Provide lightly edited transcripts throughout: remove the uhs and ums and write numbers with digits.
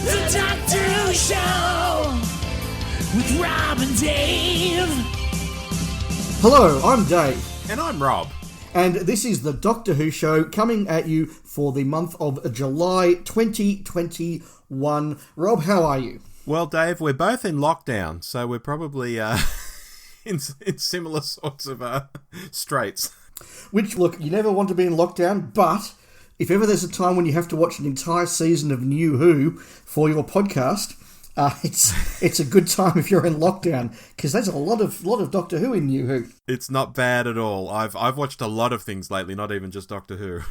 The Doctor Who Show with Rob and Dave. Hello, I'm Dave. And I'm Rob. And this is the Doctor Who Show coming at you for the month of July 2021. Rob, how are you? Well, Dave, we're both in lockdown, so we're probably in similar sorts of straits. Which, look, you never want to be in lockdown, but if ever there's a time when you have to watch an entire season of New Who for your podcast, it's a good time if you're in lockdown, because there's a lot of Doctor Who in New Who. It's not bad at all. I've watched a lot of things lately, not even just Doctor Who.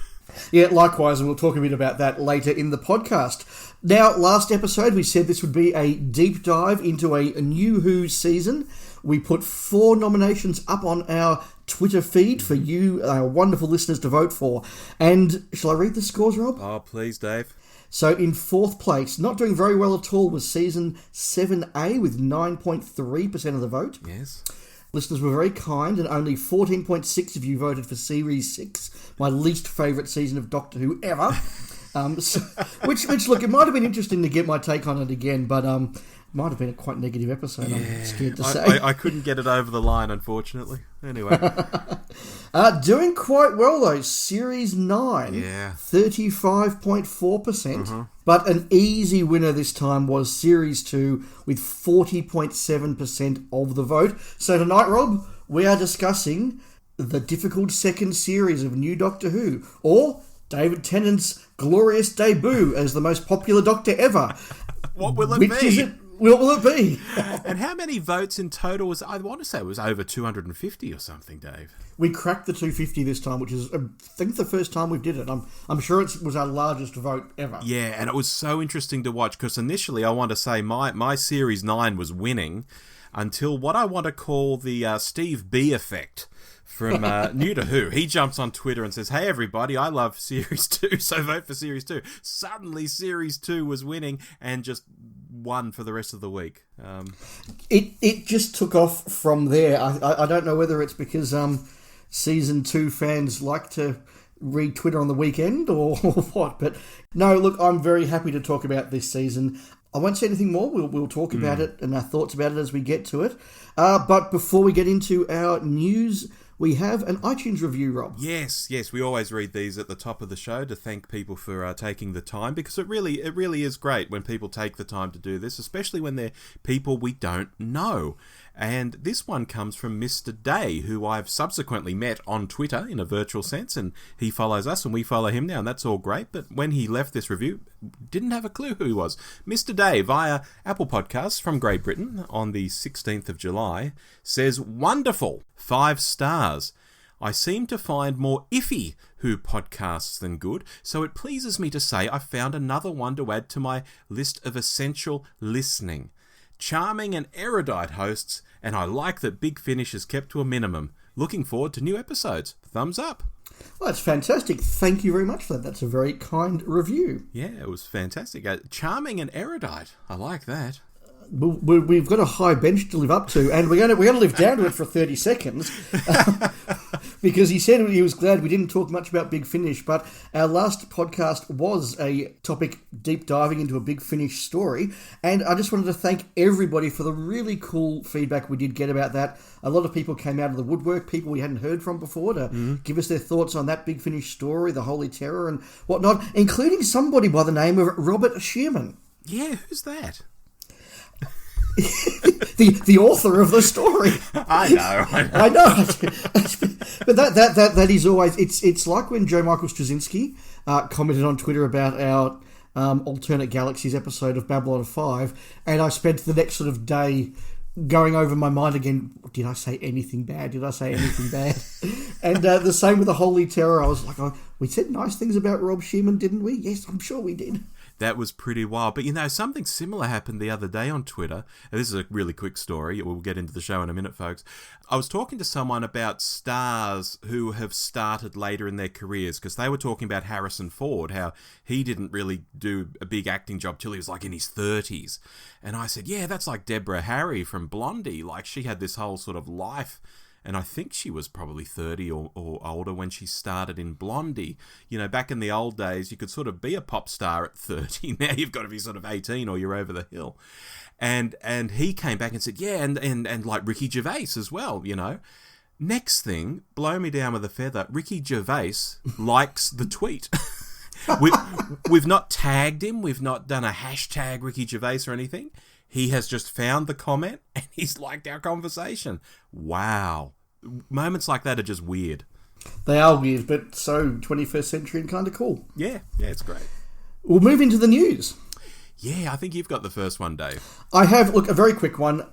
Yeah, likewise, and we'll talk a bit about that later in the podcast. Now, last episode we said this would be a deep dive into a New Who season. We put 4 nominations up on our Twitter feed for you, our wonderful listeners, to vote for. And shall I read the scores, Rob? Oh, please, Dave. So in 4th place, not doing very well at all, was Season 7A with 9.3% of the vote. Yes. Listeners were very kind, and only 14.6 of you voted for Series 6, my least favourite season of Doctor Who ever. Which, look, it might have been interesting to get my take on it again, but might have been a quite negative episode, yeah. I'm scared to say. I couldn't get it over the line, unfortunately. Anyway. Doing quite well, though. Series 9, yeah. 35.4%. But an easy winner this time was Series 2 with 40.7% of the vote. So tonight, Rob, we are discussing the difficult second series of New Doctor Who, or David Tennant's glorious debut as the most popular Doctor ever. What will it Which be? Is it? What will it be? And how many votes in total was? I want to say it was over 250 or something, Dave. We cracked the 250 this time, which is, I think, the first time we did it. I'm sure it was our largest vote ever. Yeah, and it was so interesting to watch, because initially I want to say my Series 9 was winning until what I want to call the Steve B effect from New to Who. He jumps on Twitter and says, "Hey everybody, I love Series 2, so vote for Series 2. Suddenly Series 2 was winning and just won for the rest of the week. It just took off from there. I don't know whether it's because Season 2 fans like to read Twitter on the weekend or what, but no, look, I'm very happy to talk about this season. I won't say anything more. We'll talk about it and our thoughts about it as we get to it. But before we get into our news, we have an iTunes review, Rob. Yes, we always read these at the top of the show to thank people for taking the time, because it really is great when people take the time to do this, especially when they're people we don't know. And this one comes from Mr. Day, who I've subsequently met on Twitter in a virtual sense, and he follows us and we follow him now, and that's all great. But when he left this review, didn't have a clue who he was. Mr. Day, via Apple Podcasts from Great Britain on the 16th of July, says, "Wonderful, 5 stars. I seem to find more iffy Who podcasts than good, so it pleases me to say I found another one to add to my list of essential listening. Charming and erudite hosts, and I like that Big Finish is kept to a minimum. Looking forward to new episodes. Thumbs up." Well, that's fantastic. Thank you very much for that. That's a very kind review. Yeah, it was fantastic. Charming and erudite. I like that. We've got a high bench to live up to, and we're going to live down to it for 30 seconds. Because he said he was glad we didn't talk much about Big Finish, but our last podcast was a topic deep diving into a Big Finish story, and I just wanted to thank everybody for the really cool feedback we did get about that. A lot of people came out of the woodwork, people we hadn't heard from before, to give us their thoughts on that Big Finish story, the Holy Terror and whatnot, including somebody by the name of Robert Shearman. Yeah, who's that? the author of the story. I know. But that is always, it's like when Joe Michael Straczynski commented on Twitter about our Alternate Galaxies episode of Babylon 5, and I spent the next sort of day going over my mind again, did I say anything bad? And the same with the Holy Terror. I was like, we said nice things about Rob Shearman, didn't we? Yes, I'm sure we did. That was pretty wild. But, something similar happened the other day on Twitter. And this is a really quick story. We'll get into the show in a minute, folks. I was talking to someone about stars who have started later in their careers, because they were talking about Harrison Ford, how he didn't really do a big acting job till he was like in his 30s. And I said, yeah, that's like Deborah Harry from Blondie. Like, she had this whole sort of life And I think she was probably 30 or older when she started in Blondie. You know, back in the old days, you could sort of be a pop star at 30. Now you've got to be sort of 18 or you're over the hill. And he came back and said, yeah, and like Ricky Gervais as well, you know. Next thing, blow me down with a feather, Ricky Gervais likes the tweet. We've not tagged him. We've not done a hashtag Ricky Gervais or anything. He has just found the comment and he's liked our conversation. Wow. Moments like that are just weird. They are weird, but so 21st century and kind of cool. Yeah, it's great. We'll move into the news. Yeah, I think you've got the first one, Dave. I have, look, a very quick one.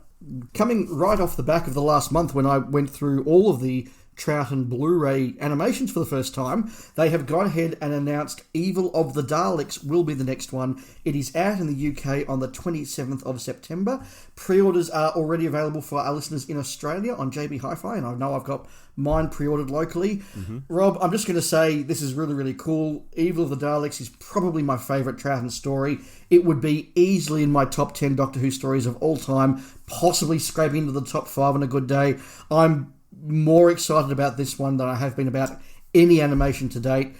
Coming right off the back of the last month when I went through all of the Troughton Blu-ray animations for the first time, they have gone ahead and announced Evil of the Daleks will be the next one. It is out in the UK on the 27th of September. Pre-orders are already available for our listeners in Australia on JB Hi-Fi, and I know I've got mine pre-ordered locally. Mm-hmm. Rob, I'm just going to say this is really, really cool. Evil of the Daleks is probably my favourite Troughton story. It would be easily in my top 10 Doctor Who stories of all time, possibly scraping into the top 5 on a good day. I'm more excited about this one than I have been about any animation to date.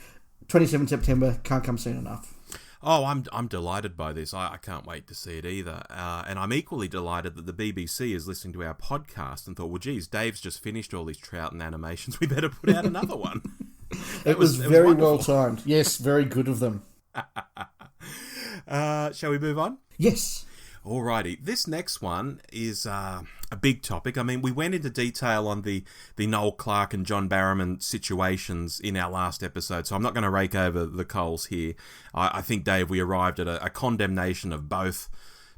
27 September, can't come soon enough. Oh, I'm delighted by this. I can't wait to see it either. And I'm equally delighted that the BBC is listening to our podcast and thought, well, geez, Dave's just finished all these Troughton animations. We better put out another one. It was very well timed. Yes, very good of them. Shall we move on? Yes. Alrighty, this next one is a big topic. I mean, we went into detail on the Noel Clarke and John Barrowman situations in our last episode, so I'm not going to rake over the coals here. I think, Dave, we arrived at a condemnation of both,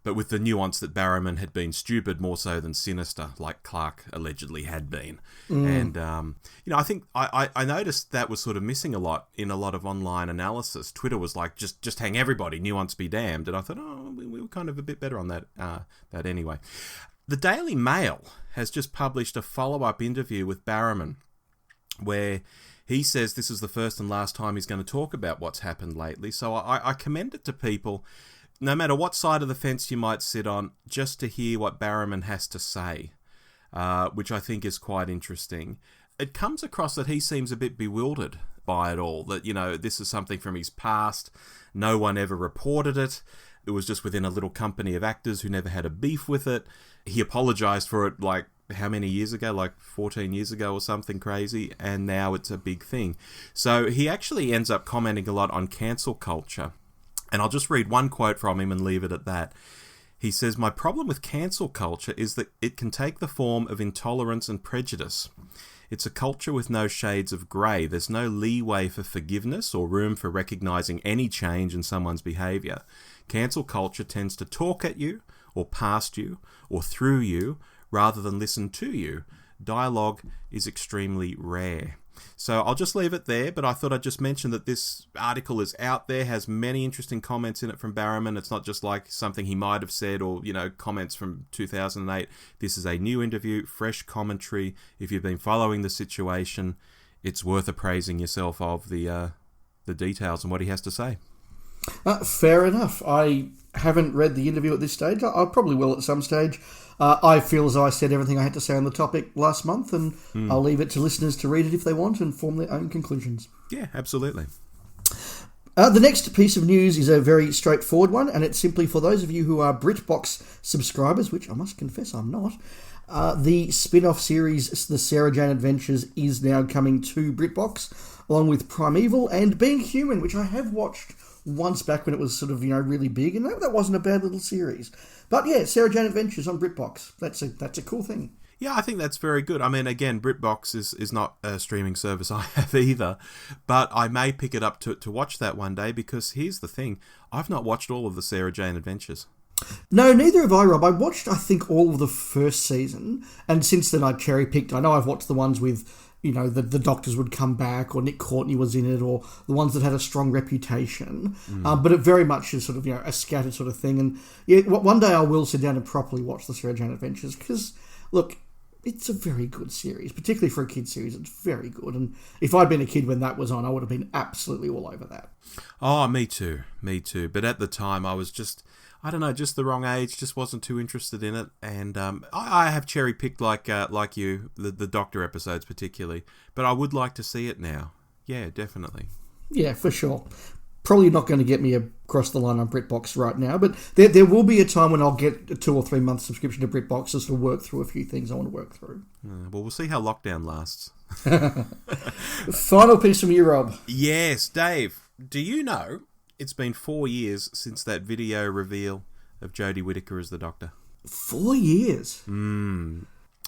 but with the nuance that Barrowman had been stupid more so than sinister, like Clarke allegedly had been. And, I think I noticed that was sort of missing a lot in a lot of online analysis. Twitter was like, just hang everybody, nuance be damned. And I thought, we were kind of a bit better on that anyway. The Daily Mail has just published a follow-up interview with Barrowman where he says this is the first and last time he's going to talk about what's happened lately. So I commend it to people, no matter what side of the fence you might sit on, just to hear what Barrowman has to say, which I think is quite interesting. It comes across that he seems a bit bewildered by it all, that, this is something from his past, no one ever reported it, it was just within a little company of actors who never had a beef with it. He apologised for it, like, how many years ago? Like 14 years ago or something crazy, and now it's a big thing. So he actually ends up commenting a lot on cancel culture. And I'll just read one quote from him and leave it at that. He says, "My problem with cancel culture is that it can take the form of intolerance and prejudice. It's a culture with no shades of grey. There's no leeway for forgiveness or room for recognising any change in someone's behaviour. Cancel culture tends to talk at you, or past you, or through you, rather than listen to you. Dialogue is extremely rare." So I'll just leave it there, but I thought I'd just mention that this article is out there, has many interesting comments in it from Barrowman. It's not just like something he might have said or, comments from 2008. This is a new interview, fresh commentary. If you've been following the situation, it's worth appraising yourself of the details and what he has to say. Fair enough. I haven't read the interview at this stage. I probably will at some stage. I feel as though I said everything I had to say on the topic last month, and I'll leave it to listeners to read it if they want and form their own conclusions. Yeah, absolutely. The next piece of news is a very straightforward one, and it's simply for those of you who are BritBox subscribers, which I must confess I'm not. The spin-off series, The Sarah Jane Adventures, is now coming to BritBox, along with Primeval and Being Human, which I have watched once back when it was sort of, really big, and that wasn't a bad little series. But yeah, Sarah Jane Adventures on BritBox. That's a cool thing. Yeah, I think that's very good. I mean, again, BritBox is not a streaming service I have either, but I may pick it up to watch that one day, because here's the thing, I've not watched all of the Sarah Jane Adventures. No, neither have I, Rob. I watched, I think, all of the first season, and since then I cherry-picked. I know I've watched the ones with, the doctors would come back, or Nick Courtney was in it, or the ones that had a strong reputation. But it very much is sort of, a scattered sort of thing. And yeah, one day I will sit down and properly watch the Sarah Jane Adventures, because, look, it's a very good series, particularly for a kid series. It's very good. And if I'd been a kid when that was on, I would have been absolutely all over that. Oh, me too. Me too. But at the time, I was just, I don't know, just the wrong age, just wasn't too interested in it. And I have cherry-picked, like you, the Doctor episodes particularly. But I would like to see it now. Yeah, definitely. Yeah, for sure. Probably not going to get me across the line on BritBox right now, but there will be a time when I'll get a 2 or 3 month subscription to BritBox just to work through a few things I want to work through. Well, we'll see how lockdown lasts. Final piece from you, Rob. Yes, Dave. Do you know it's been 4 years since that video reveal of Jodie Whittaker as the Doctor? 4 years?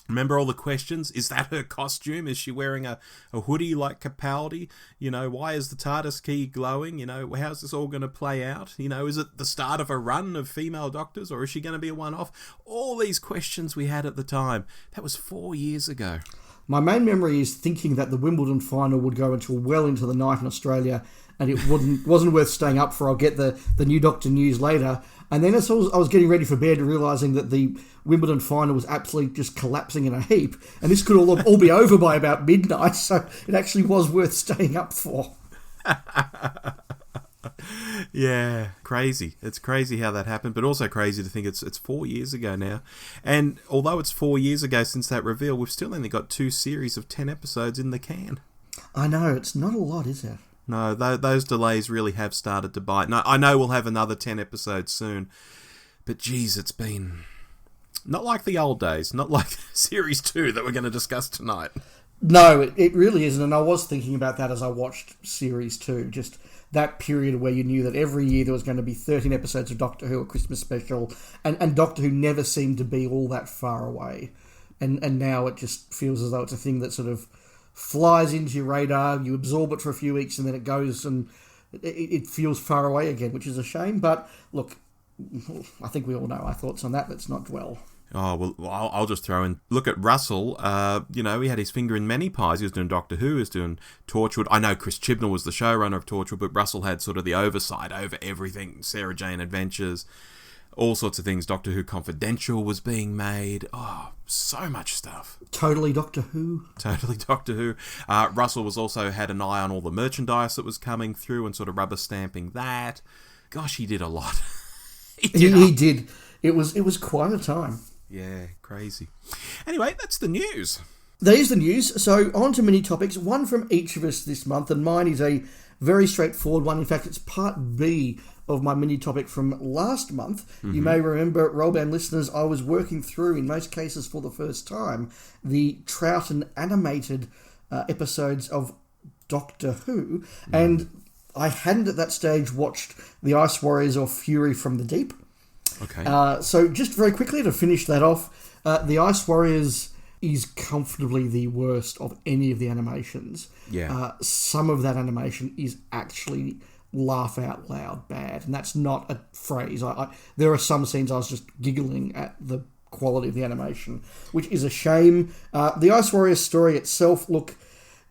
Remember all the questions? Is that her costume? Is she wearing a hoodie like Capaldi? You know, why is the TARDIS key glowing? You know, how's this all going to play out? You know, is it the start of a run of female doctors, or is she going to be a one-off? All these questions we had at the time. That was 4 years ago. My main memory is thinking that the Wimbledon final would go until well into the night in Australia, and it wasn't worth staying up for. I'll get the new Doctor news later. And then as I was getting ready for bed, realising that the Wimbledon final was absolutely just collapsing in a heap, and this could all be over by about midnight, so it actually was worth staying up for. Yeah, crazy. It's crazy how that happened, but also crazy to think it's 4 years ago now. And although it's 4 years ago since that reveal, we've still only got 2 series of 10 episodes in the can. I know, it's not a lot, is it? No, those delays really have started to bite. Now, I know we'll have another 10 episodes soon, but geez, it's been not like the old days, not like Series 2 that we're going to discuss tonight. No, it really isn't, and I was thinking about that as I watched Series 2, just that period where you knew that every year there was going to be 13 episodes of Doctor Who, a Christmas special, and Doctor Who never seemed to be all that far away. And now it just feels as though it's a thing that sort of flies into your radar, you absorb it for a few weeks, and then it goes and it feels far away again, which is a shame. But look, I think we all know our thoughts on that. Let's not dwell. Oh, well, I'll just throw in, look at Russell. You know, he had his finger in many pies. He was doing Doctor Who, he was doing Torchwood. I know Chris Chibnall was the showrunner of Torchwood, but Russell had sort of the oversight over everything. Sarah Jane Adventures, all sorts of things. Doctor Who Confidential was being made. Oh, so much stuff. Totally Doctor Who. Totally Doctor Who. Russell was also had an eye on all the merchandise that was coming through and sort of rubber stamping that. Gosh, he did a lot. He did. It was quite a time. Yeah, crazy. Anyway, that's the news. There's the news. So on to mini topics. One from each of us this month, and mine is a very straightforward one. In fact, it's part B of my mini topic from last month. Mm-hmm. You may remember, Rob and listeners, I was working through, in most cases for the first time, the Troughton animated episodes of Doctor Who, and I hadn't at that stage watched The Ice Warriors or Fury from the Deep. Okay. So just very quickly to finish that off, The Ice Warriors is comfortably the worst of any of the animations. Yeah. Some of that animation is actually laugh out loud bad, and that's not a phrase. There are some scenes I was just giggling at the quality of the animation, which is a shame. The Ice Warriors story itself, look,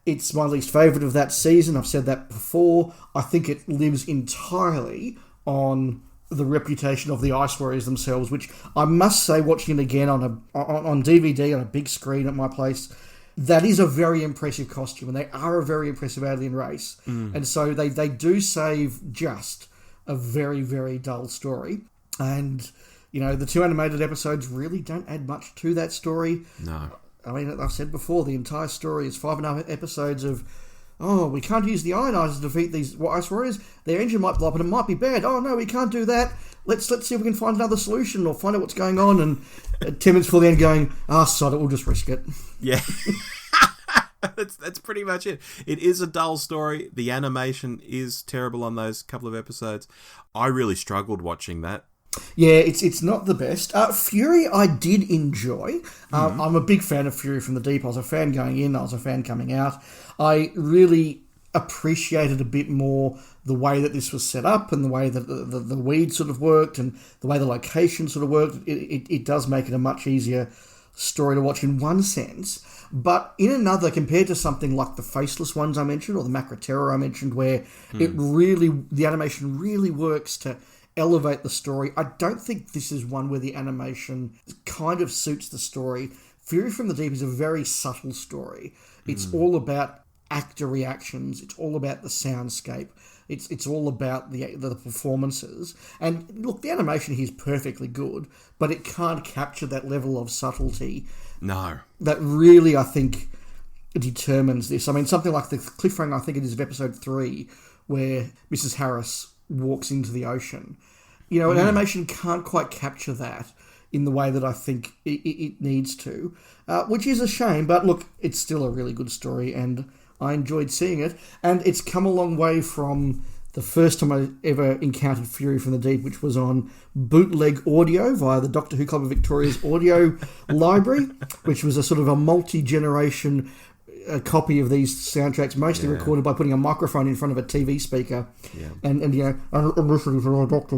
it's my least favourite of that season. I've said that before. I think it lives entirely on the reputation of the Ice Warriors themselves, which I must say, watching it again on DVD on a big screen at my place, that is a very impressive costume, and they are a very impressive alien race. And so they do save just a very, very dull story. And, you know, the 2 animated episodes really don't add much to that story. No. I mean, I've said before, the entire story is 5.5 episodes of, oh, we can't use the ionizers to defeat these Ice Warriors. Their engine might blow up and it might be bad. Oh, no, we can't do that. Let's see if we can find another solution or find out what's going on. And 10 minutes before the end going, sod it, we'll just risk it. Yeah. That's pretty much it. It is a dull story. The animation is terrible on those couple of episodes. I really struggled watching that. Yeah, it's not the best. Fury I did enjoy. I'm a big fan of Fury from the Deep. I was a fan going in, I was a fan coming out. I really appreciated a bit more the way that this was set up and the way that the weed sort of worked and the way the location sort of worked. It does make it a much easier story to watch in one sense. But in another, compared to something like the Faceless ones I mentioned or the Macra Terror I mentioned, where the animation really works to elevate the story, I don't think this is one where the animation kind of suits the story Fury from the Deep is a very subtle story. It's all about actor reactions. It's all about the soundscape. It's all about the performances. And look, the animation here is perfectly good, but it can't capture that level of subtlety. No. That really, I think, determines this. I mean, something like the cliffhanger, I think it is of episode 3, where Mrs. Harris walks into the ocean. You know, an animation can't quite capture that in the way that I think it needs to, which is a shame. But look, it's still a really good story, and I enjoyed seeing it. And it's come a long way from the first time I ever encountered Fury from the Deep, which was on bootleg audio via the Doctor Who Club of Victoria's audio library, which was a sort of a multi-generation copy of these soundtracks, mostly recorded by putting a microphone in front of a TV speaker, and you know, I'm listening to my Doctor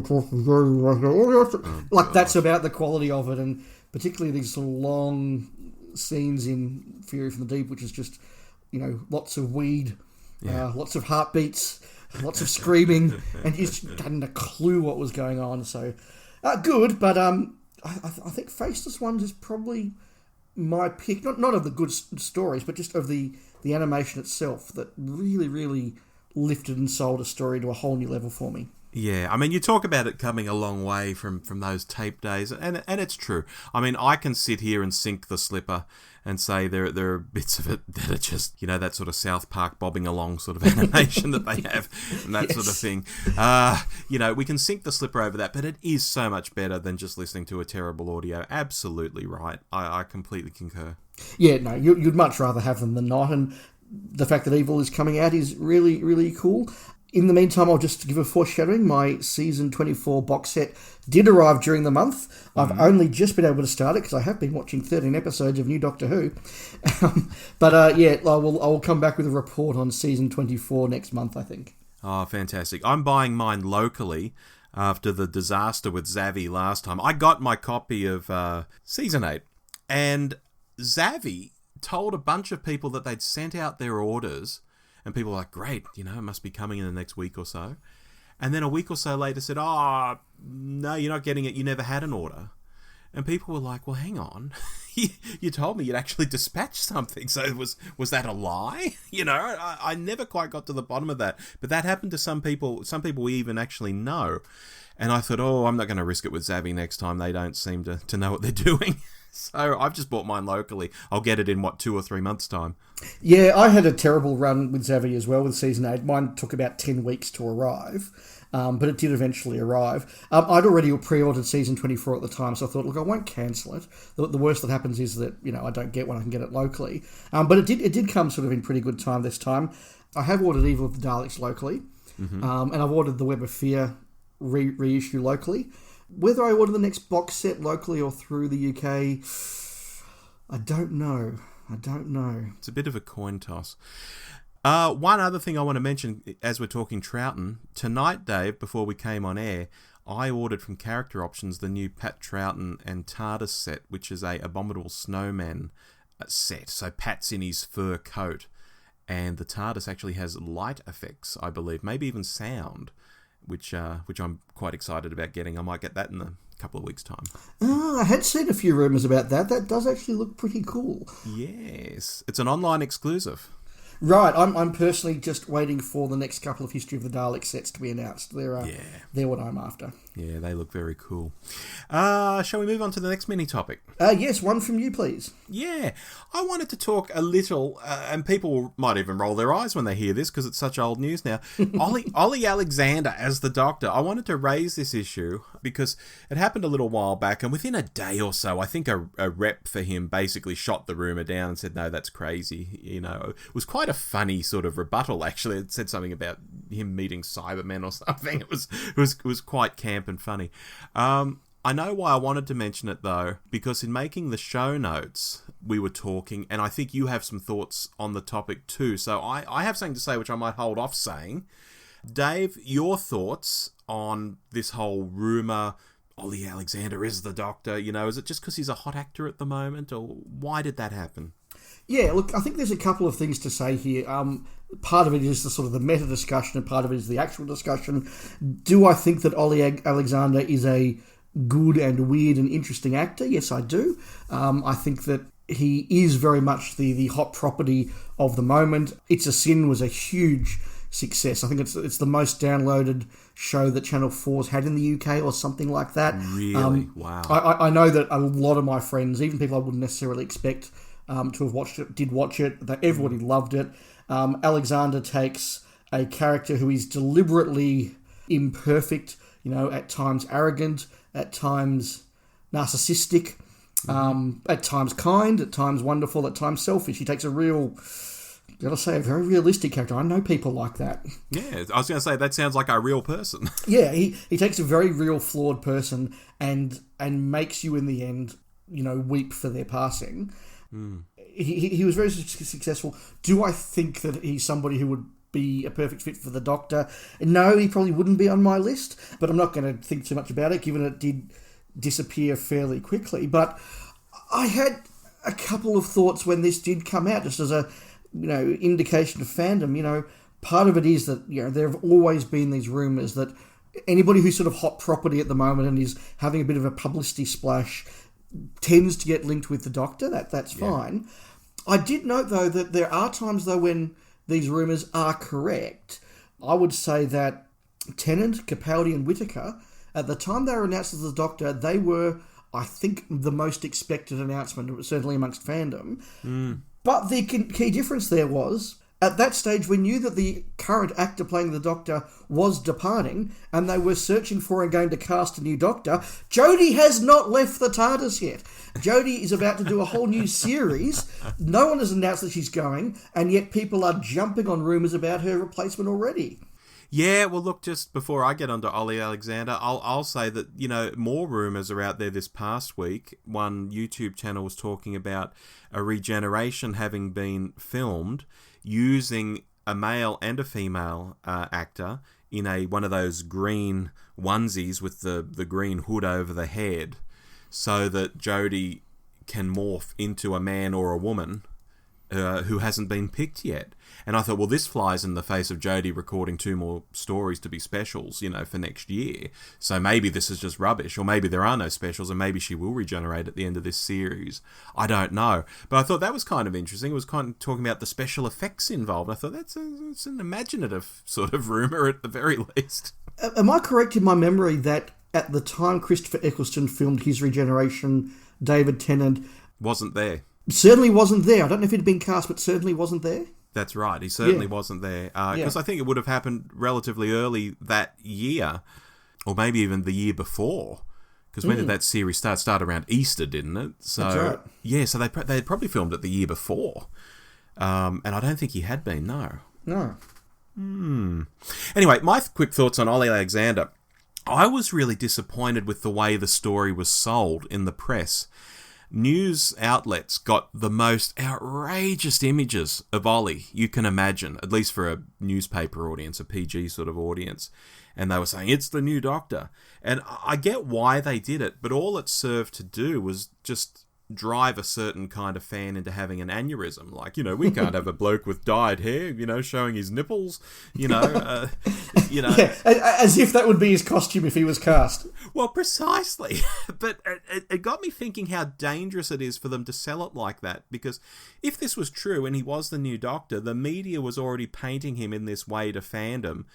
like that's about the quality of it, and particularly these sort of long scenes in Fury from the Deep, which is just, you know, lots of weed, lots of heartbeats, lots of screaming, and you just hadn't a clue what was going on. So good, but I think Faceless Ones is probably my pick, not of the good stories, but just of the animation itself that really, really lifted and sold a story to a whole new level for me. Yeah, I mean, you talk about it coming a long way from those tape days, and it's true. I mean, I can sit here and sink the slipper and say there are bits of it that are just, you know, that sort of South Park bobbing along sort of animation that they have and that sort of thing. You know, we can sink the slipper over that, but it is so much better than just listening to a terrible audio. Absolutely right. I completely concur. Yeah, no, you'd much rather have them than not, and the fact that Evil is coming out is really, really cool. In the meantime, I'll just give a foreshadowing. My season 24 box set did arrive during the month. I've only just been able to start it because I have been watching 13 episodes of new Doctor Who. But I will come back with a report on season 24 next month, I think. Oh, fantastic. I'm buying mine locally after the disaster with Zavi last time. I got my copy of season 8, and Zavi told a bunch of people that they'd sent out their orders. And people were like, great, you know, it must be coming in the next week or so. And then a week or so later said, oh, no, you're not getting it. You never had an order. And people were like, well, hang on. You told me you'd actually dispatched something. So was that a lie? You know, I never quite got to the bottom of that. But that happened to some people we even actually know. And I thought, I'm not going to risk it with Zavi next time. They don't seem to know what they're doing. So I've just bought mine locally. I'll get it in, 2 or 3 months' time. Yeah, I had a terrible run with Zavi as well with season 8. Mine took about 10 weeks to arrive, but it did eventually arrive. I'd already pre-ordered season 24 at the time, so I thought, look, I won't cancel it. The worst that happens is that, you know, I don't get one, I can get it locally. But it did come sort of in pretty good time this time. I have ordered Evil of the Daleks locally, and I've ordered the Web of Fear reissue locally. Whether I order the next box set locally or through the UK, I don't know. It's a bit of a coin toss. One other thing I want to mention as we're talking Troughton. Tonight, Dave, before we came on air, I ordered from Character Options the new Pat Troughton and TARDIS set, which is a Abominable Snowman set. So Pat's in his fur coat, and the TARDIS actually has light effects, I believe, maybe even sound, which I'm quite excited about getting. I might get that in a couple of weeks' time. I had seen a few rumours about that. That does actually look pretty cool. Yes. It's an online exclusive. Right. I'm personally just waiting for the next couple of History of the Daleks sets to be announced. They're what I'm after. Yeah, they look very cool. Shall we move on to the next mini topic? Yes, one from you, please. Yeah. I wanted to talk a little, and people might even roll their eyes when they hear this because it's such old news now. Ollie Alexander as the Doctor. I wanted to raise this issue because it happened a little while back, and within a day or so, I think a rep for him basically shot the rumour down and said, no, that's crazy. You know, it was quite a funny sort of rebuttal, actually. It said something about him meeting Cybermen or something. It was quite camp and funny. I know why I wanted to mention it, though, because in making the show notes, we were talking, and I think you have some thoughts on the topic too. So I have something to say which I might hold off saying. Dave, your thoughts on this whole rumour, Ollie Alexander is the Doctor, you know, is it just because he's a hot actor at the moment, or why did that happen? Yeah, look, I think there's a couple of things to say here. Part of it is the sort of the meta discussion, and part of it is the actual discussion. Do I think that Ollie Alexander is a good and weird and interesting actor? Yes, I do. I think that he is very much the hot property of the moment. It's a Sin was a huge success. I think it's the most downloaded show that Channel 4's had in the UK or something like that. Really? Wow. I know that a lot of my friends, even people I wouldn't necessarily expect to have watched it, did watch it. Everybody loved it. Alexander takes a character who is deliberately imperfect, at times arrogant, at times narcissistic, at times kind, at times wonderful, at times selfish. He takes a very realistic character. I know people like that. Yeah, I was going to say, that sounds like a real person. Yeah, he takes a very real, flawed person and makes you, in the end, weep for their passing. He was very successful. Do I think that he's somebody who would be a perfect fit for the Doctor? No, he probably wouldn't be on my list, but I'm not going to think too much about it, given it did disappear fairly quickly. But I had a couple of thoughts when this did come out, just as a indication of fandom. Part of it is that there have always been these rumours that anybody who's sort of hot property at the moment and is having a bit of a publicity splash tends to get linked with the Doctor. That's fine. I did note, though, that there are times, though, when these rumours are correct. I would say that Tennant, Capaldi and Whittaker, at the time they were announced as the Doctor, they were, I think, the most expected announcement, certainly amongst fandom. But the key difference there was, at that stage, we knew that the current actor playing the Doctor was departing, and they were searching for and going to cast a new Doctor. Jodie has not left the TARDIS yet. Jodie is about to do a whole new series. No one has announced that she's going, and yet people are jumping on rumours about her replacement already. Yeah, well, look, just before I get onto Ollie Alexander, I'll say that, more rumours are out there this past week. One YouTube channel was talking about a regeneration having been filmed using a male and a female actor in one of those green onesies with the green hood over the head, so that Jodie can morph into a man or a woman who hasn't been picked yet. And I thought, well, this flies in the face of Jodie recording 2 more stories to be specials, for next year. So maybe this is just rubbish, or maybe there are no specials, and maybe she will regenerate at the end of this series. I don't know. But I thought that was kind of interesting. It was kind of talking about the special effects involved. I thought it's an imaginative sort of rumour at the very least. Am I correct in my memory that at the time Christopher Eccleston filmed his regeneration, David Tennant wasn't there? Certainly wasn't there. I don't know if he'd been cast, but certainly wasn't there. That's right. He certainly wasn't there. Because I think it would have happened relatively early that year, or maybe even the year before. Because when did that series start? It started around Easter, didn't it? So, that's right. Yeah, so they had probably filmed it the year before. And I don't think he had been, no. No. Anyway, my quick thoughts on Ollie Alexander. I was really disappointed with the way the story was sold in the press. News outlets got the most outrageous images of Ollie you can imagine, at least for a newspaper audience, a PG sort of audience. And they were saying, it's the new Doctor. And I get why they did it, but all it served to do was just drive a certain kind of fan into having an aneurysm. Like, we can't have a bloke with dyed hair, showing his nipples, Yeah, as if that would be his costume if he was cast. Well, precisely. But it got me thinking how dangerous it is for them to sell it like that, because if this was true and he was the new Doctor, the media was already painting him in this way to fandom,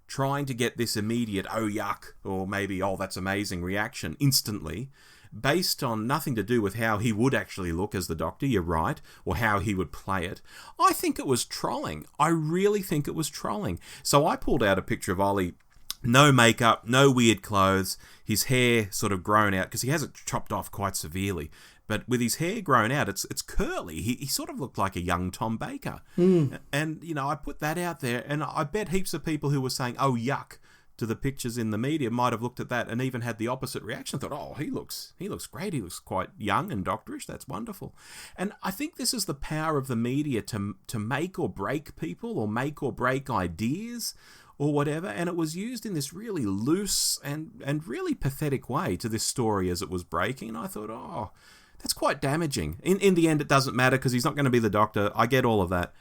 trying to get this immediate, oh, yuck, or maybe, oh, that's amazing reaction instantly, based on nothing to do with how he would actually look as the Doctor, you're right, or how he would play it. I think it was trolling. I really think it was trolling. So I pulled out a picture of Ollie, no makeup, no weird clothes, his hair sort of grown out, because he has it chopped off quite severely. But with his hair grown out, it's curly. He sort of looked like a young Tom Baker. And, I put that out there, and I bet heaps of people who were saying, oh, yuck, to the pictures in the media might have looked at that and even had the opposite reaction. Thought, oh, he looks great. He looks quite young and doctorish. That's wonderful. And I think this is the power of the media to make or break people, or make or break ideas, or whatever. And it was used in this really loose and really pathetic way to this story as it was breaking. And I thought, oh, that's quite damaging. In the end, it doesn't matter because he's not going to be the Doctor. I get all of that.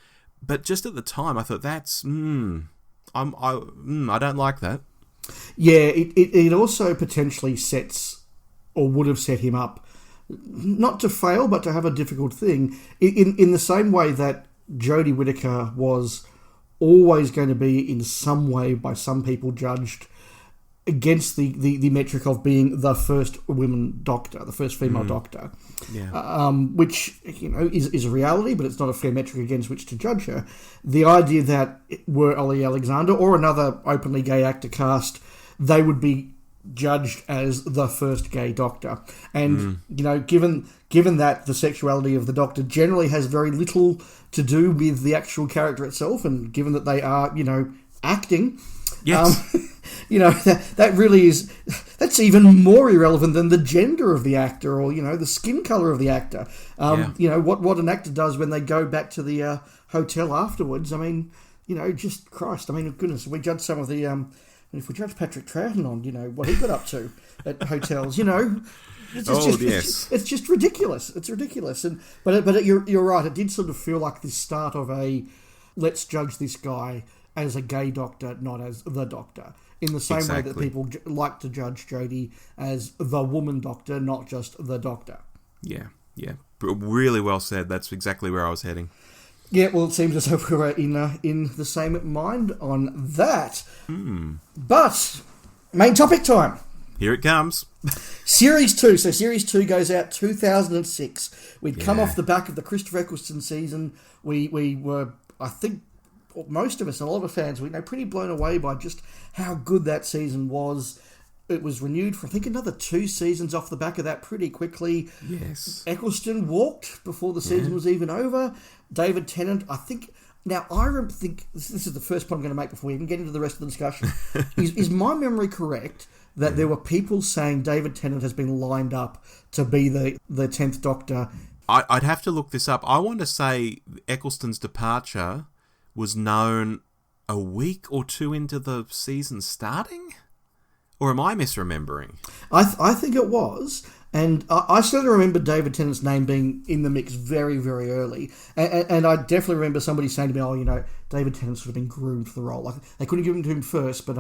But just at the time, I thought, that's, I don't like that. Yeah, it also potentially sets, or would have set him up not to fail, but to have a difficult thing, in the same way that Jodie Whittaker was always going to be in some way by some people judged against the metric of being the first woman doctor, the first female doctor, which is a reality, but it's not a fair metric against which to judge her. The idea that were Ollie Alexander or another openly gay actor cast, they would be judged as the first gay doctor, and given that the sexuality of the doctor generally has very little to do with the actual character itself, and given that they are acting. Yes. That really is... That's even more irrelevant than the gender of the actor or, the skin colour of the actor. What an actor does when they go back to the hotel afterwards. I mean, just Christ. I mean, goodness, we judge some of the... if we judge Patrick Troughton on, what he got up to at hotels, it's just ridiculous. It's ridiculous. But you're right. It did sort of feel like the start of a let's judge this guy as a gay doctor, not as the doctor. In the same way that people like to judge Jodie as the woman doctor, not just the doctor. Yeah. Really well said. That's exactly where I was heading. Yeah, well, it seems as though we're in the same mind on that. But, main topic time. Here it comes. Series 2. So Series 2 goes out 2006. We'd come off the back of the Christopher Eccleston season. We were, I think, most of us, and a lot of fans, we pretty blown away by just how good that season was. It was renewed for, I think, another 2 seasons off the back of that pretty quickly. Yes. Eccleston walked before the season was even over. David Tennant, I think... Now, I think... This is the first point I'm going to make before we even get into the rest of the discussion. Is my memory correct that there were people saying David Tennant has been lined up to be the 10th Doctor? I'd have to look this up. I want to say Eccleston's departure was known a week or 2 into the season starting? Or am I misremembering? I think it was. And I certainly remember David Tennant's name being in the mix very, very early. And I definitely remember somebody saying to me, David Tennant's sort of been groomed for the role. Like, they couldn't give him to him first, but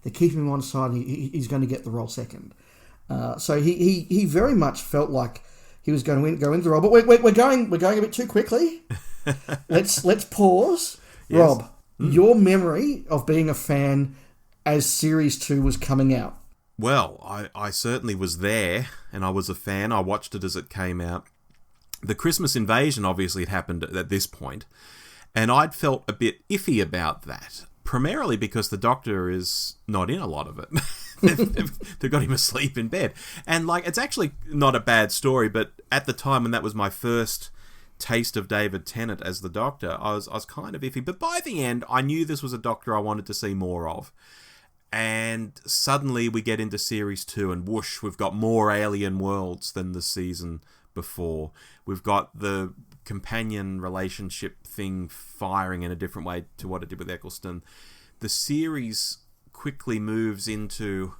they're keeping him on side and he's going to get the role second. So he very much felt like he was going to go into the role. But we're going a bit too quickly. Let's pause. Yes. Rob, your memory of being a fan as Series 2 was coming out? Well, I certainly was there, and I was a fan. I watched it as it came out. The Christmas invasion obviously had happened at this point, and I'd felt a bit iffy about that, primarily because the Doctor is not in a lot of it. They've got him asleep in bed. And, it's actually not a bad story, but at the time when that was my first taste of David Tennant as the Doctor, I was kind of iffy. But by the end, I knew this was a Doctor I wanted to see more of. And suddenly we get into Series 2 and whoosh, we've got more alien worlds than the season before. We've got the companion relationship thing firing in a different way to what it did with Eccleston. The series quickly moves into,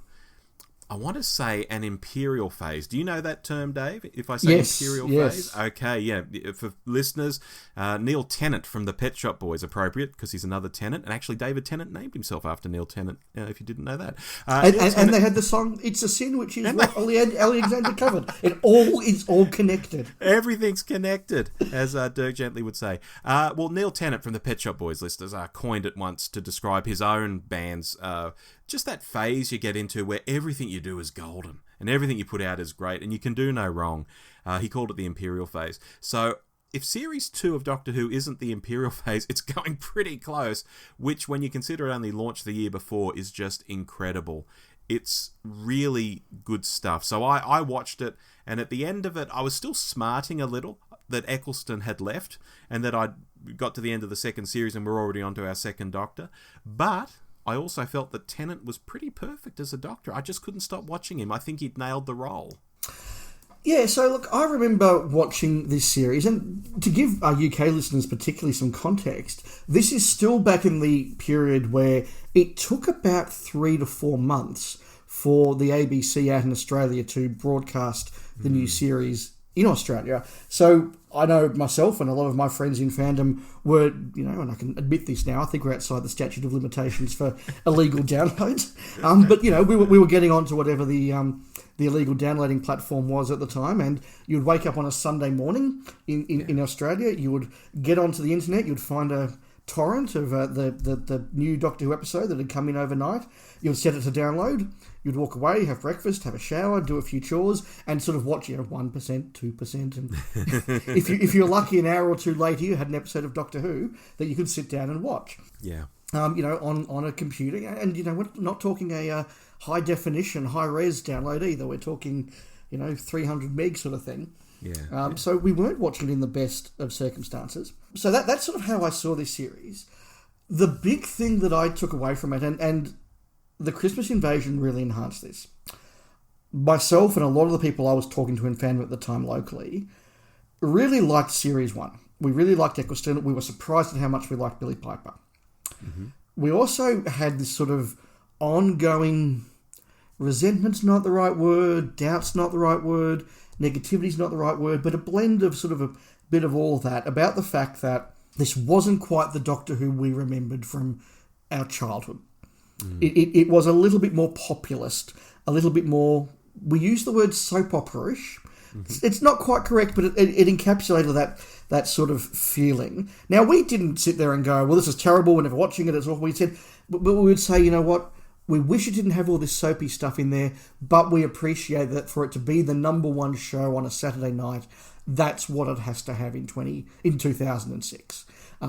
I want to say, an Imperial phase. Do you know that term, Dave? If I say Imperial phase? Okay, yeah. For listeners, Neil Tennant from the Pet Shop Boys, appropriate, because he's another Tennant. And actually, David Tennant named himself after Neil Tennant, if you didn't know that. And they had the song It's a Sin, which is what Alexander covered. It's all connected. Everything's connected, as Dirk Gently would say. Well, Neil Tennant from the Pet Shop Boys, listeners, coined it once to describe his own band's... just that phase you get into where everything you do is golden and everything you put out is great and you can do no wrong. He called it the Imperial phase. So if Series 2 of Doctor Who isn't the Imperial phase, it's going pretty close, which when you consider it only launched the year before is just incredible. It's really good stuff. So I watched it, and at the end of it, I was still smarting a little that Eccleston had left and that I'd got to the end of the second series and we're already onto our second Doctor. But I also felt that Tennant was pretty perfect as a Doctor. I just couldn't stop watching him. I think he'd nailed the role. Yeah, so look, I remember watching this series, and to give our UK listeners particularly some context, this is still back in the period where it took about 3 to 4 months for the ABC out in Australia to broadcast the new series in Australia. So I know myself and a lot of my friends in fandom were, and I can admit this now, I think we're outside the statute of limitations for illegal downloads. But, we were getting on to whatever the the illegal downloading platform was at the time, and you'd wake up on a Sunday morning in Australia, you would get onto the internet, you'd find a torrent of the new Doctor Who episode that had come in overnight. You'd set it to download. You'd walk away, have breakfast, have a shower, do a few chores, and sort of watch 1%, 2%. And if you're lucky, an hour or two later, you had an episode of Doctor Who that you could sit down and watch. Yeah. On a computer, and we're not talking a high definition, high res download either. We're talking 300 meg sort of thing. Yeah. So we weren't watching it in the best of circumstances. So that's sort of how I saw this series. The big thing that I took away from it, and the Christmas Invasion really enhanced this. Myself and a lot of the people I was talking to in fandom at the time locally really liked Series 1. We really liked Eccleston. We were surprised at how much we liked Billy Piper. Mm-hmm. We also had this sort of ongoing resentment's not the right word, doubt's not the right word, negativity's not the right word, but a blend of sort of a bit of all of that about the fact that this wasn't quite the Doctor Who we remembered from our childhood. It was a little bit more populist, a little bit more, we use the word soap opera-ish. It's not quite correct, but it encapsulated that sort of feeling. Now, we didn't sit there and go, well, this is terrible, we're never watching it, it's awful. We said, but we would say, you know what, we wish it didn't have all this soapy stuff in there, but we appreciate that for it to be the number one show on a Saturday night, that's what it has to have in 2006.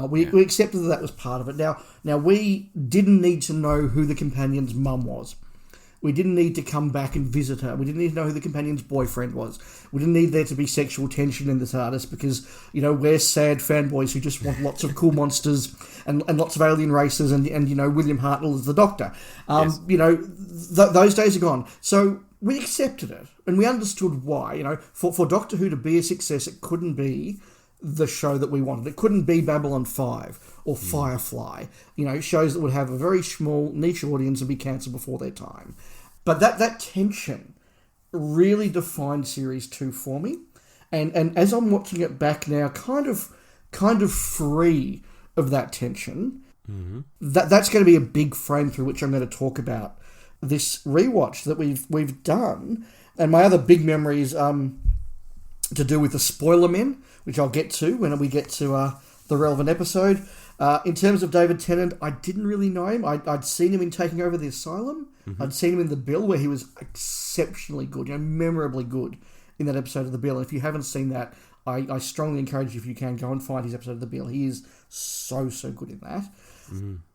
We accepted that was part of it. Now, we didn't need to know who the companion's mum was. We didn't need to come back and visit her. We didn't need to know who the companion's boyfriend was. We didn't need there to be sexual tension in this artist because, we're sad fanboys who just want lots of cool monsters and lots of alien races and William Hartnell as the Doctor. Yes. Those days are gone. So we accepted it and we understood why. For Doctor Who to be a success, it couldn't be the show that we wanted. It couldn't be Babylon 5 or Firefly, shows that would have a very small niche audience and be cancelled before their time. But that tension really defined Series 2 for me. And as I'm watching it back now, kind of free of that tension, that's going to be a big frame through which I'm going to talk about this rewatch that we've done. And my other big memories to do with the spoiler men, which I'll get to when we get to the relevant episode. In terms of David Tennant, I didn't really know him. I'd seen him in Taking Over the Asylum. I'd seen him in The Bill, where he was exceptionally good, memorably good in that episode of The Bill. And if you haven't seen that, I strongly encourage you, if you can, go and find his episode of The Bill. He is so good in that.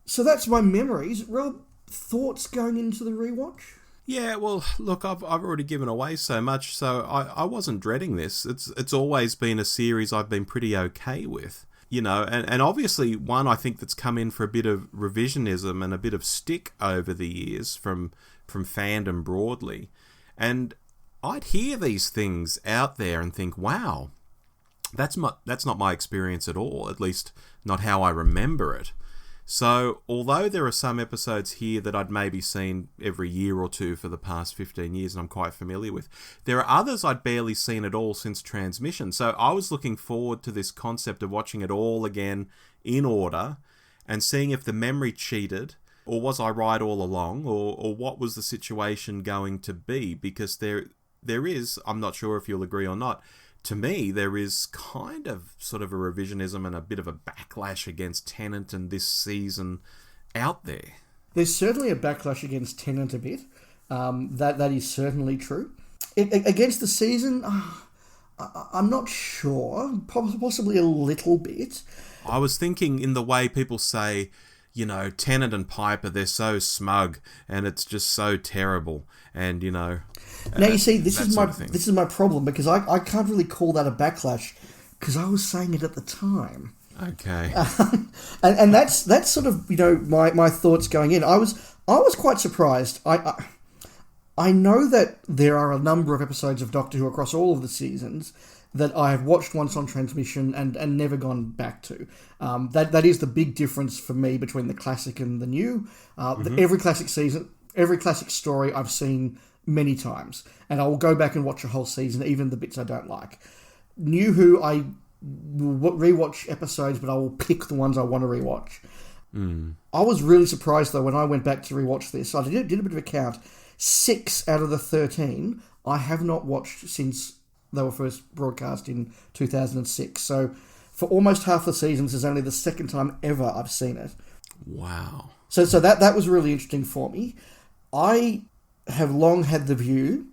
So that's my memories. Rob, thoughts going into the rewatch? Yeah, well, look, I've already given away so much, so I wasn't dreading this. It's always been a series I've been pretty okay with, and obviously one I think that's come in for a bit of revisionism and a bit of stick over the years from fandom broadly. And I'd hear these things out there and think, wow, that's not my experience at all, at least not how I remember it. So, although there are some episodes here that I'd maybe seen every year or two for the past 15 years and I'm quite familiar with, there are others I'd barely seen at all since transmission. So, I was looking forward to this concept of watching it all again in order and seeing if the memory cheated, or was I right all along, or what was the situation going to be, because there is, I'm not sure if you'll agree or not, to me, there is kind of sort of a revisionism and a bit of a backlash against Tennant and this season out there. There's certainly a backlash against Tennant a bit. That is certainly true. Against the season, I'm not sure. Possibly a little bit. I was thinking in the way people say, Tennant and Piper, they're so smug and it's just so terrible. And, Now, you see, this is my problem, because I can't really call that a backlash because I was saying it at the time. Okay. And that's sort of, my thoughts going in. I was quite surprised. I know that there are a number of episodes of Doctor Who across all of the seasons that I have watched once on transmission and never gone back to. That is the big difference for me between the classic and the new. Every classic season, every classic story I've seen many times, and I will go back and watch a whole season, even the bits I don't like. New Who, I will rewatch episodes, but I will pick the ones I want to rewatch. I was really surprised, though, when I went back to rewatch this. I did a bit of a count. 6 out of the 13 I have not watched since they were first broadcast in 2006. So for almost half the seasons, is only the second time ever I've seen it. Wow. So that was really interesting for me. I have long had the view,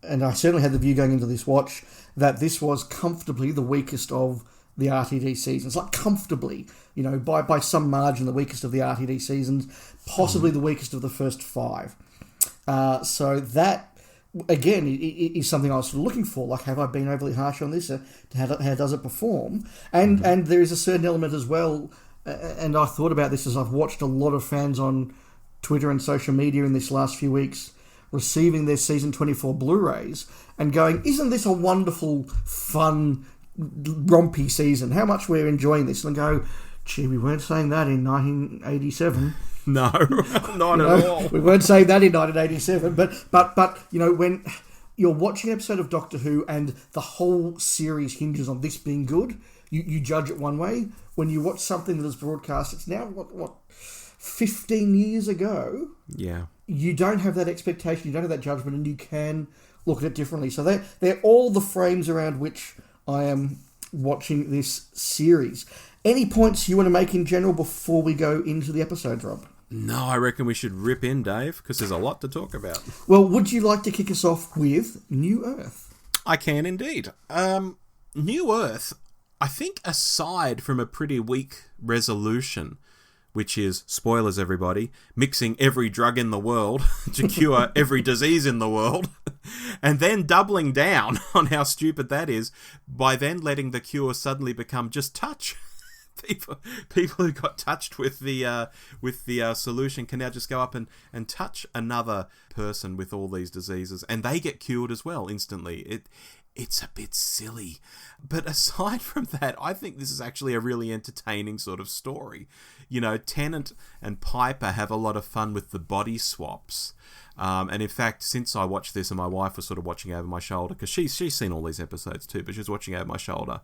and I certainly had the view going into this watch, that this was comfortably the weakest of the RTD seasons. Like comfortably, by some margin, the weakest of the RTD seasons, possibly the weakest of the first 5. So that, again, is something I was sort of looking for. Like, have I been overly harsh on this? How does it perform? And there is a certain element as well, and I thought about this as I've watched a lot of fans on Twitter and social media in this last few weeks receiving their Season 24 Blu-rays and going, isn't this a wonderful, fun, rompy season? How much we're enjoying this. And I go, gee, we weren't saying that in 1987. No, not at all. We weren't saying that in 1987. But when you're watching an episode of Doctor Who and the whole series hinges on this being good, you judge it one way. When you watch something that is broadcast, it's now, what 15 years ago, yeah, you don't have that expectation, you don't have that judgment, and you can look at it differently. So they're all the frames around which I am watching this series. Any points you want to make in general before we go into the episodes, Rob? No, I reckon we should rip in, Dave, because there's a lot to talk about. Well, would you like to kick us off with New Earth? I can indeed. New Earth, I think aside from a pretty weak resolution, which is, spoilers everybody, mixing every drug in the world to cure every disease in the world, and then doubling down on how stupid that is by then letting the cure suddenly become just touch. People who got touched with the solution can now just go up and touch another person with all these diseases, and they get cured as well instantly. It's a bit silly. But aside from that, I think this is actually a really entertaining sort of story. Tennant and Piper have a lot of fun with the body swaps. And in fact, since I watched this, and my wife was sort of watching over my shoulder, because she's seen all these episodes too, but she was watching over my shoulder,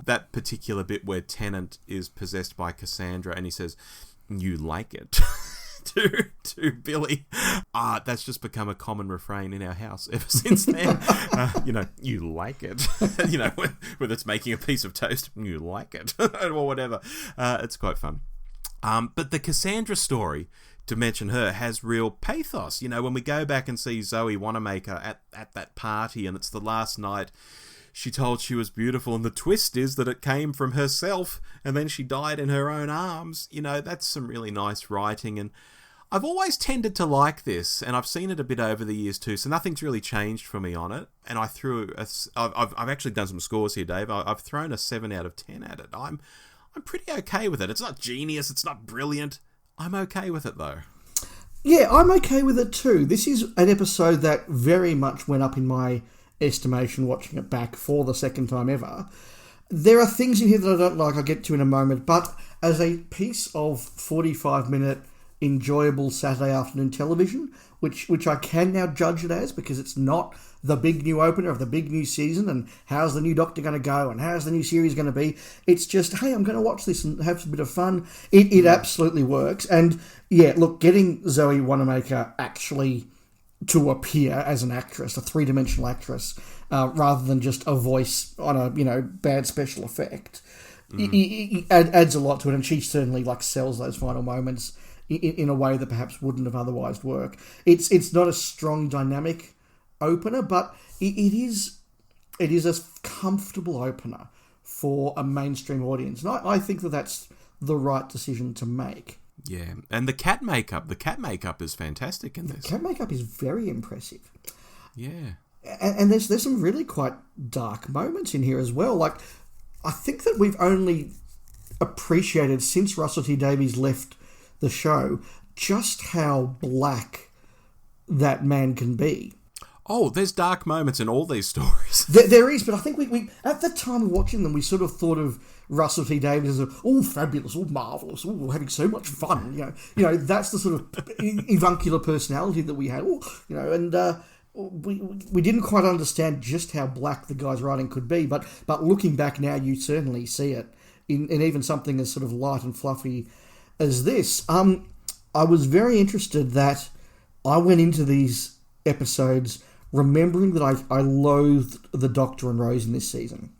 that particular bit where Tennant is possessed by Cassandra and he says, "You like it," to Billy. That's just become a common refrain in our house ever since then. You like it. Whether it's making a piece of toast, you like it, or whatever. It's quite fun. But the Cassandra story, to mention her, has real pathos. When we go back and see Zoe Wanamaker at that party, and it's the last night she told she was beautiful, and the twist is that it came from herself, and then she died in her own arms. That's some really nice writing, and I've always tended to like this, and I've seen it a bit over the years too, so nothing's really changed for me on it. And I've actually done some scores here, Dave. I've thrown a 7 out of 10 at it. I'm pretty okay with it. It's not genius, it's not brilliant. I'm okay with it though. Yeah, I'm okay with it too. This is an episode that very much went up in my estimation watching it back for the second time ever. There are things in here that I don't like, I'll get to in a moment, but as a piece of 45-minute enjoyable Saturday afternoon television, which I can now judge it as, because it's not the big new opener of the big new season and how's the new Doctor going to go and how's the new series going to be. It's just, hey, I'm going to watch this and have a bit of fun. It absolutely works. And yeah, look, getting Zoe Wanamaker actually to appear as an actress, a three-dimensional actress, rather than just a voice on a bad special effect, it adds a lot to it, and she certainly sells those final moments in a way that perhaps wouldn't have otherwise worked. It's not a strong dynamic opener, but it is a comfortable opener for a mainstream audience, and I think that's the right decision to make. Yeah, and the cat makeup is fantastic in this. The cat makeup is very impressive. Yeah. And there's some really quite dark moments in here as well. I think that we've only appreciated, since Russell T Davies left the show, just how black that man can be. Oh, there's dark moments in all these stories. There is, but I think we at the time of watching them, we sort of thought of Russell T Davies as fabulous, marvellous, having so much fun. That's the sort of avuncular personality that we had. We didn't quite understand just how black the guy's writing could be, but looking back now, you certainly see it in even something as sort of light and fluffy as this. I was very interested that I went into these episodes remembering that I loathed the Doctor and Rose in this season.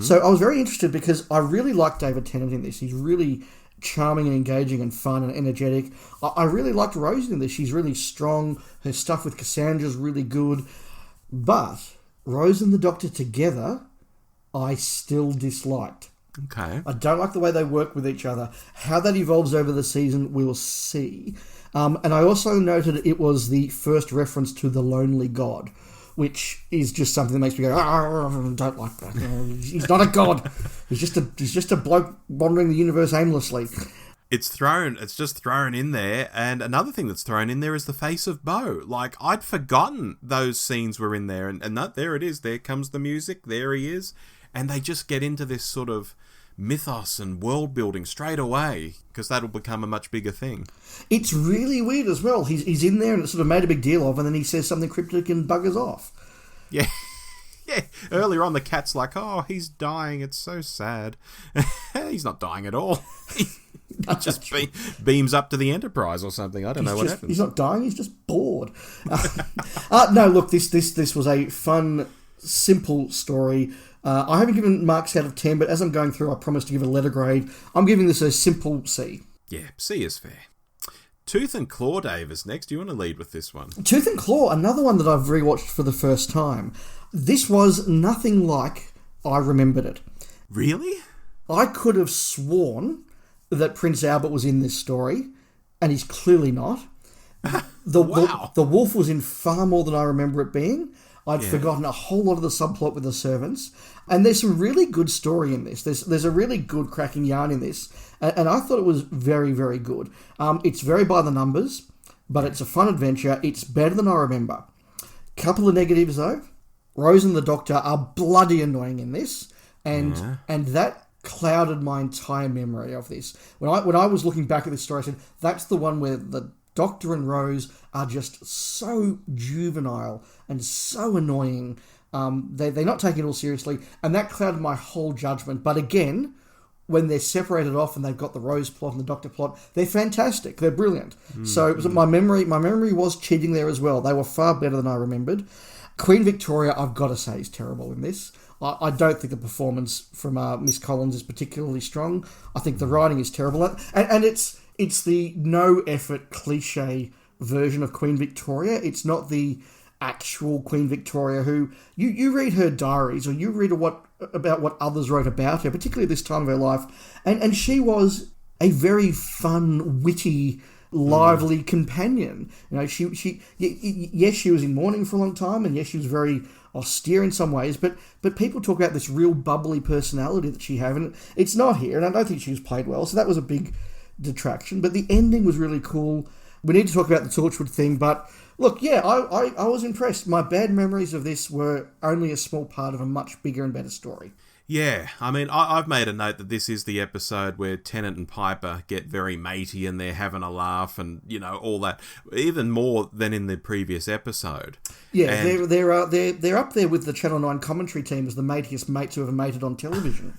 So I was very interested because I really like David Tennant in this. He's really charming and engaging and fun and energetic. I really liked Rose in this. She's really strong. Her stuff with Cassandra's really good. But Rose and the Doctor together, I still disliked. Okay. I don't like the way they work with each other. How that evolves over the season, we'll see. And I also noted it was the first reference to the Lonely God, which is just something that makes me go, don't like that. He's not a god. He's just a bloke wandering the universe aimlessly. It's just thrown in there. And another thing that's thrown in there is the face of Bo. Like, I'd forgotten those scenes were in there. And that, there it is. There comes the music. There he is. And they just get into this sort of mythos and world building straight away, because that'll become a much bigger thing. It's really weird as well. He's in there and it's sort of made a big deal of, and then he says something cryptic and buggers off. Yeah. Yeah. Earlier on, the cat's like, oh, he's dying. It's so sad. He's not dying at all. He just beams up to the Enterprise or something. I don't know what happens. He's not dying. He's just bored. No, look, this was a fun, simple story. I haven't given marks out of 10, but as I'm going through, I promise to give a letter grade. I'm giving this a simple C. Yeah, C is fair. Tooth and Claw, Dave, is next. Do you want to lead with this one? Tooth and Claw, another one that I've rewatched for the first time. This was nothing like I remembered it. Really? I could have sworn that Prince Albert was in this story, and he's clearly not. Wow. The wolf was in far more than I remember it being. I'd forgotten a whole lot of the subplot with the servants. And there's some really good story in this. There's a really good cracking yarn in this. And I thought it was very, very good. It's very by the numbers, but it's a fun adventure. It's better than I remember. Couple of negatives, though. Rose and the Doctor are bloody annoying in this. And that clouded my entire memory of this. When I was looking back at this story, I said, that's the one where the Doctor and Rose are just so juvenile and so annoying. They're not taking it all seriously, and that clouded my whole judgment. But again, when they're separated off and they've got the Rose plot and the Doctor plot, they're fantastic. They're brilliant. So my memory was cheating there as well. They were far better than I remembered. Queen Victoria, I've got to say, is terrible in this. I don't think the performance from Miss Collins is particularly strong. I think the writing is terrible, and it's the no-effort cliche version of Queen Victoria. It's not the actual Queen Victoria who... You read her diaries, or you read about what others wrote about her, particularly at this time of her life, and she was a very fun, witty, lively companion. You know, yes, she was in mourning for a long time, and yes, she was very austere in some ways, but people talk about this real bubbly personality that she had, and it's not here, and I don't think she was played well, so that was a big detraction. But the ending was really cool. We need to talk about the Torchwood thing, but look, yeah, I was impressed. My bad memories of this were only a small part of a much bigger and better story. Yeah, I mean, I've made a note that this is the episode where Tennant and Piper get very matey and they're having a laugh and, you know, all that, even more than in the previous episode. Yeah, and they're up there with the Channel 9 commentary team as the matiest mates who ever mated on television.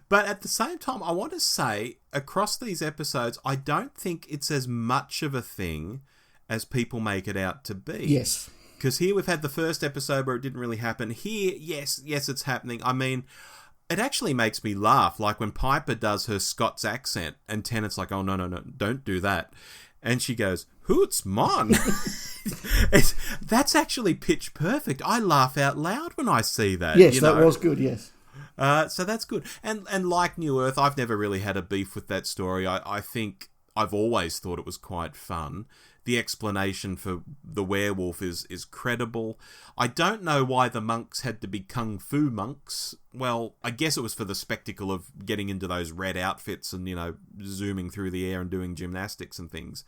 But at the same time, I want to say, across these episodes, I don't think it's as much of a thing as people make it out to be. Yes. Because here we've had the first episode where it didn't really happen. Here, yes, it's happening. I mean, it actually makes me laugh. Like when Piper does her Scots accent and Tennant's like, oh, no, don't do that. And she goes, hoots, mon. That's actually pitch perfect. I laugh out loud when I see that. Yes, that was good, yes. So that's good. And like New Earth, I've never really had a beef with that story. I think I've always thought it was quite fun. The explanation for the werewolf is credible. I don't know why the monks had to be kung fu monks. Well, I guess it was for the spectacle of getting into those red outfits and, you know, zooming through the air and doing gymnastics and things.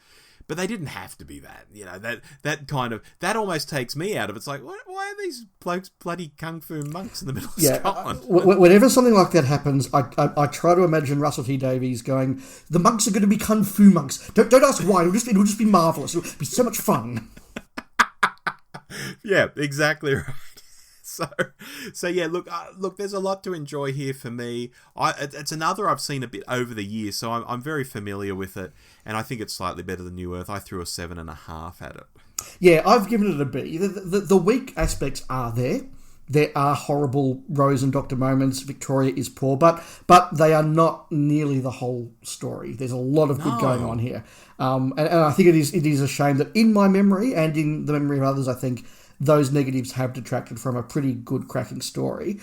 But they didn't have to be that. You know, that almost takes me out of it. It's like, why are these blokes bloody kung fu monks in the middle of Scotland? Whenever something like that happens, I try to imagine Russell T Davies going, the monks are going to be kung fu monks. Don't ask why. It'll just be marvellous. It'll be so much fun. Yeah, exactly right. So yeah, look, there's a lot to enjoy here for me. It's another I've seen a bit over the years, so I'm very familiar with it, and I think it's slightly better than New Earth. I threw a 7.5 at it. Yeah, I've given it a B. The weak aspects are there. There are horrible Rose and Doctor moments. Victoria is poor, but they are not nearly the whole story. There's a lot of good going on here, and I think it is a shame that in my memory and in the memory of others, I think those negatives have detracted from a pretty good, cracking story.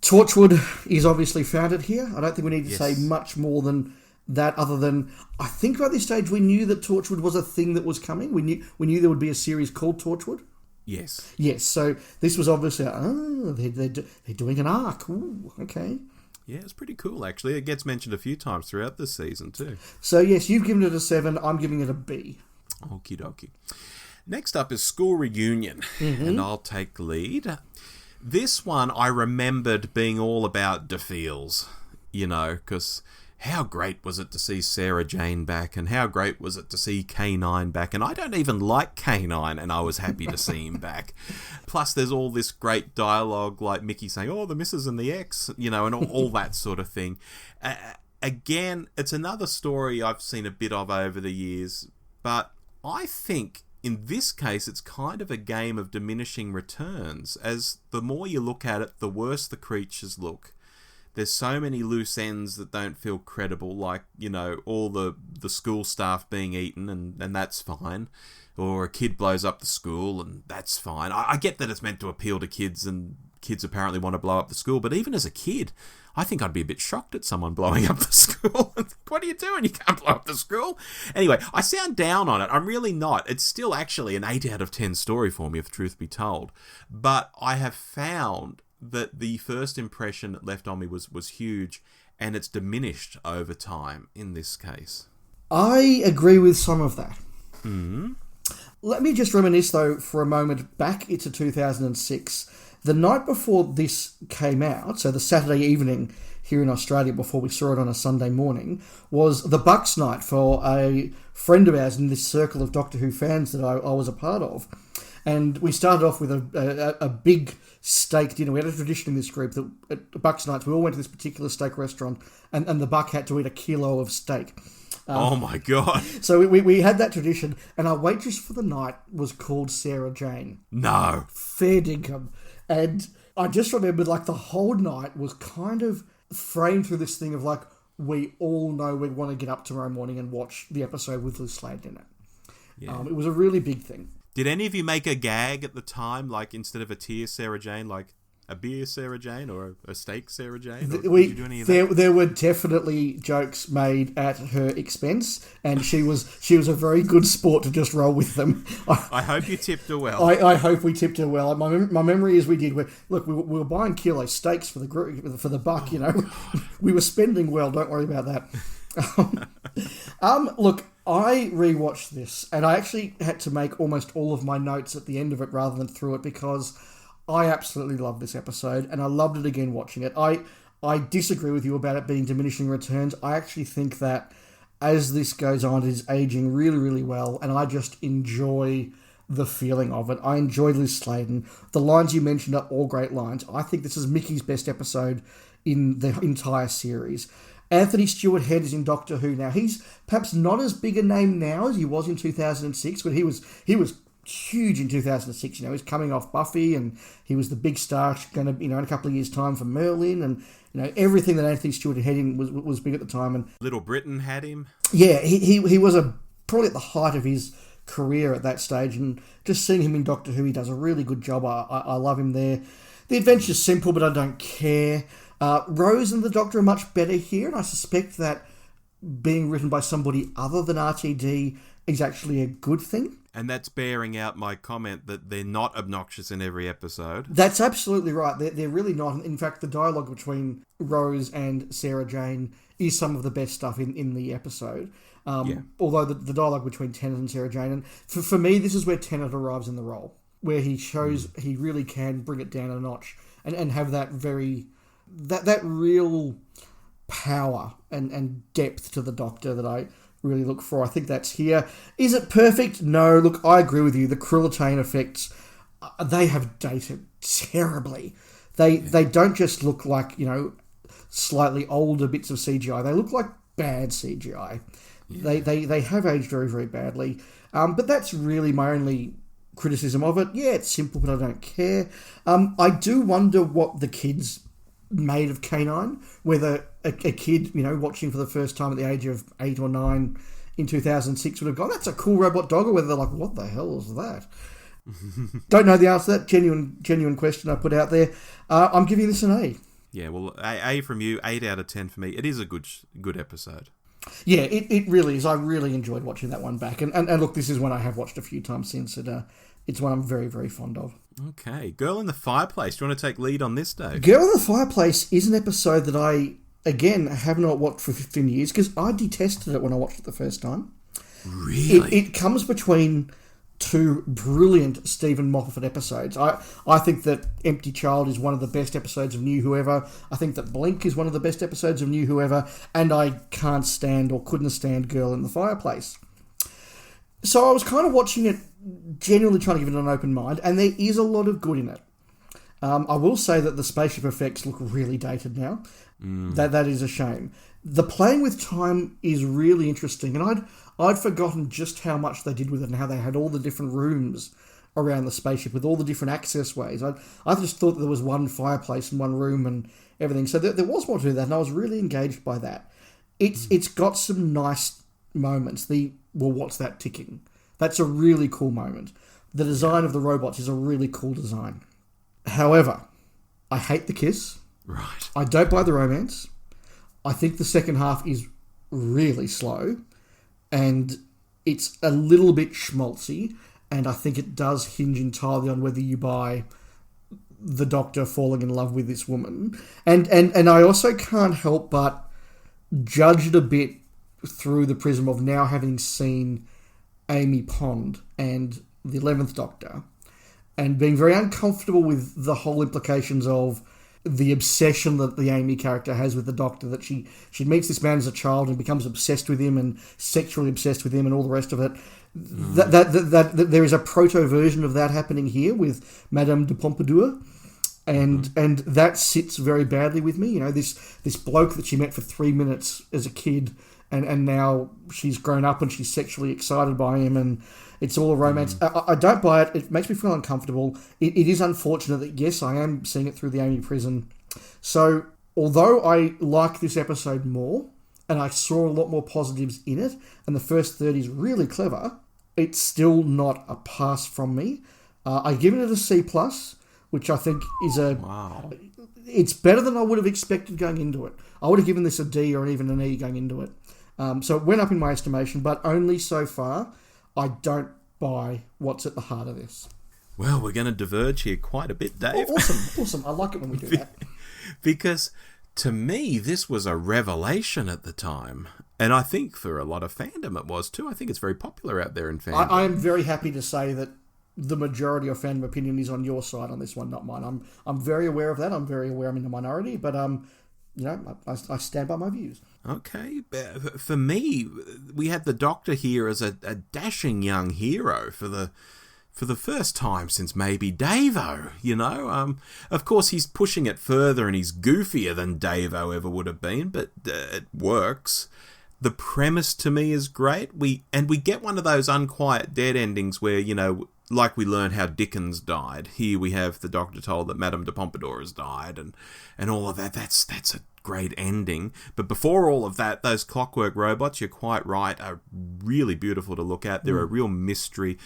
Torchwood is obviously founded here. I don't think we need to say much more than that, other than I think by this stage we knew that Torchwood was a thing that was coming. We knew there would be a series called Torchwood. Yes. Yes, so this was obviously, they're doing an arc. Ooh, okay. Yeah, it's pretty cool, actually. It gets mentioned a few times throughout this season, too. So, yes, you've given it a 7. I'm giving it a B. Okie dokie. Next up is School Reunion, and I'll take the lead. This one I remembered being all about DeFeels, because how great was it to see Sarah Jane back, and how great was it to see K9 back, and I don't even like K9, and I was happy to see him back. Plus there's all this great dialogue, like Mickey saying, oh, the missus and the ex, and all that sort of thing. Again, it's another story I've seen a bit of over the years, but I think in this case it's kind of a game of diminishing returns, as the more you look at it, the worse the creatures look. There's so many loose ends that don't feel credible, like, all the school staff being eaten, and that's fine. Or a kid blows up the school, and that's fine. I get that it's meant to appeal to kids, and kids apparently want to blow up the school, but even as a kid, I think I'd be a bit shocked at someone blowing up the school. What are you doing? You can't blow up the school. Anyway, I sound down on it. I'm really not. It's still actually an 8 out of 10 story for me, if the truth be told. But I have found that the first impression it left on me was huge, and it's diminished over time in this case. I agree with some of that. Mm-hmm. Let me just reminisce, though, for a moment back into 2006. The night before this came out, so the Saturday evening here in Australia before we saw it on a Sunday morning, was the Bucks night for a friend of ours in this circle of Doctor Who fans that I was a part of. And we started off with a big steak dinner. We had a tradition in this group that at Bucks nights we all went to this particular steak restaurant, and the Buck had to eat a kilo of steak. Oh my God. So we had that tradition, and our waitress for the night was called Sarah Jane. No. Fair dinkum. And I just remembered, the whole night was kind of framed through this thing of, we all know we want to get up tomorrow morning and watch the episode with Liz Sladen in it. Yeah. It was a really big thing. Did any of you make a gag at the time, instead of a tear Sarah Jane, a beer Sarah Jane or a steak Sarah Jane? Did you do any of that? There were definitely jokes made at her expense, and she was a very good sport to just roll with them. I hope you tipped her well. I hope we tipped her well. My memory is we did. We were buying kilo steaks for the group, for the Buck. We were spending well. Don't worry about that. Look, I rewatched this, and I actually had to make almost all of my notes at the end of it rather than through it, because I absolutely love this episode, and I loved it again watching it. I disagree with you about it being diminishing returns. I actually think that as this goes on, it is aging really, really well, and I just enjoy the feeling of it. I enjoy Liz Sladen. The lines you mentioned are all great lines. I think this is Mickey's best episode in the entire series. Anthony Stewart Head is in Doctor Who now. He's perhaps not as big a name now as he was in 2006, but he was huge in 2006. He's coming off Buffy, and he was the big star going to, in a couple of years' time for Merlin, and everything that Anthony Stewart had in was big at the time. And Little Britain had him. Yeah, he was probably at the height of his career at that stage, and just seeing him in Doctor Who, he does a really good job. I love him there. The adventure's simple, but I don't care. Rose and the Doctor are much better here, and I suspect that being written by somebody other than RTD is actually a good thing. And that's bearing out my comment that they're not obnoxious in every episode. That's absolutely right. They're really not. In fact, the dialogue between Rose and Sarah Jane is some of the best stuff in the episode. Although the dialogue between Tennant and Sarah Jane, and for me, this is where Tennant arrives in the role, where he shows he really can bring it down a notch and have that very... That real power and depth to the Doctor that I really look for. I think that's here. Is it perfect? No. Look, I agree with you. The Krillitane effects, they have dated terribly. They don't just look like, slightly older bits of CGI. They look like bad CGI. Yeah. They have aged very, very badly. But that's really my only criticism of it. Yeah, it's simple, but I don't care. I do wonder what the kids made of K9, whether a kid, watching for the first time at the age of 8 or 9 in 2006 would have gone, that's a cool robot dog, or whether they're like, what the hell is that? Don't know the answer to that. Genuine question I put out there. I'm giving this an A. Yeah, well, A from you, 8 out of 10 for me. It is a good episode. Yeah, it really is. I really enjoyed watching that one back. And look, this is one I have watched a few times since. It's one I'm very, very fond of. Okay. Girl in the Fireplace. Do you want to take lead on this, Dave? Girl in the Fireplace is an episode that I, again, have not watched for 15 years because I detested it when I watched it the first time. Really? It comes between two brilliant Stephen Moffat episodes. I think that Empty Child is one of the best episodes of New Whoever. I think that Blink is one of the best episodes of New Whoever. And I can't stand or couldn't stand Girl in the Fireplace. So I was kind of watching it, genuinely trying to give it an open mind, and there is a lot of good in it. I will say that the spaceship effects look really dated now. That is a shame. The playing with time is really interesting, and I'd forgotten just how much they did with it and how they had all the different rooms around the spaceship with all the different access ways. I just thought that there was one fireplace and one room and everything. So there was more to that, and I was really engaged by that. It's got some nice moments. What's that ticking? That's a really cool moment. The design of the robots is a really cool design. However, I hate the kiss. Right. I don't buy the romance. I think the second half is really slow, and it's a little bit schmaltzy, and I think it does hinge entirely on whether you buy the Doctor falling in love with this woman. And I also can't help but judge it a bit through the prism of now having seen Amy Pond and the 11th Doctor, and being very uncomfortable with the whole implications of the obsession that the Amy character has with the Doctor, that she meets this man as a child and becomes obsessed with him and sexually obsessed with him and all the rest of it. That there is a proto version of that happening here with Madame de Pompadour, and that sits very badly with me. This bloke that she met for 3 minutes as a kid, and now she's grown up and she's sexually excited by him, and it's all a romance. I don't buy it. It makes me feel uncomfortable. It is unfortunate that, yes, I am seeing it through the Amy prism. So, although I like this episode more, and I saw a lot more positives in it, and the first third is really clever, it's still not a pass from me. I've given it a C+, which I think is Wow. It's better than I would have expected going into it. I would have given this a D or even an E going into it. So it went up in my estimation, but only so far. I don't buy what's at the heart of this. Well, we're going to diverge here quite a bit, Dave. Oh, awesome. I like it when we do that. Because to me, this was a revelation at the time. And I think for a lot of fandom it was too. I think it's very popular out there in fandom. I am very happy to say that the majority of fandom opinion is on your side on this one, not mine. I'm very aware of that. I'm very aware I'm in the minority, but I stand by my views. Okay. For me, we had the Doctor here as a dashing young hero for the first time since maybe Davo, Of course, he's pushing it further and he's goofier than Davo ever would have been, but it works. The premise to me is great. We get one of those unquiet dead endings where, like we learn how Dickens died. Here we have the Doctor told that Madame de Pompadour has died and all of that. That's a great ending. But before all of that, those clockwork robots, you're quite right, are really beautiful to look at. They're a real mystery.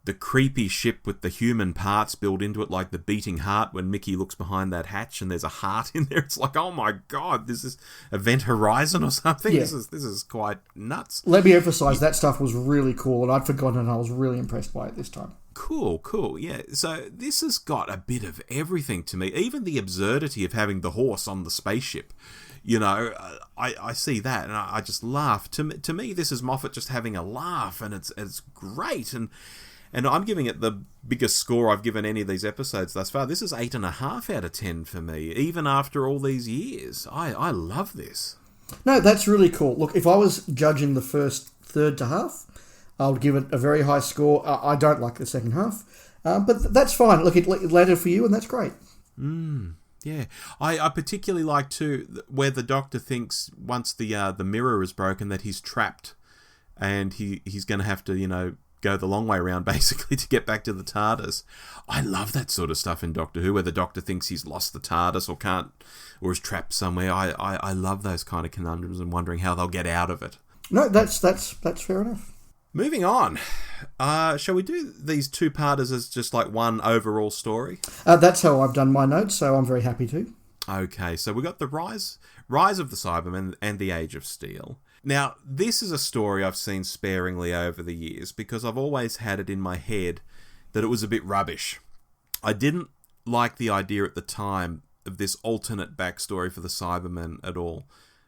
The creepy ship with the human parts built into it, like the beating heart when Mickey looks behind that hatch and there's a heart in there. It's like, oh my God, this is Event Horizon or something. Yeah. This is quite nuts. Let me emphasise, that stuff was really cool, and I'd forgotten, and I was really impressed by it this time. Cool, yeah. So this has got a bit of everything to me. Even the absurdity of having the horse on the spaceship. I see that and I just laugh. To me, this is Moffat just having a laugh, and it's great. And I'm giving it the biggest score I've given any of these episodes thus far. This is 8.5 out of 10 for me, even after all these years. I love this. No, that's really cool. Look, if I was judging the first third to half, I would give it a very high score. I don't like the second half. But that's fine. Look, it landed for you, and that's great. Yeah, I particularly like too where the Doctor thinks once the mirror is broken that he's trapped, and he's going to have to go the long way around basically to get back to the TARDIS. I love that sort of stuff in Doctor Who where the Doctor thinks he's lost the TARDIS or can't or is trapped somewhere. I love those kind of conundrums and wondering how they'll get out of it. No, that's fair enough. Moving on, shall we do these two-parters as just like one overall story? That's how I've done my notes, so I'm very happy to. Okay, so we got the rise of the Cybermen and the Age of Steel. Now, this is a story I've seen sparingly over the years because I've always had it in my head that it was a bit rubbish. I didn't like the idea at the time of this alternate backstory for the Cybermen at all.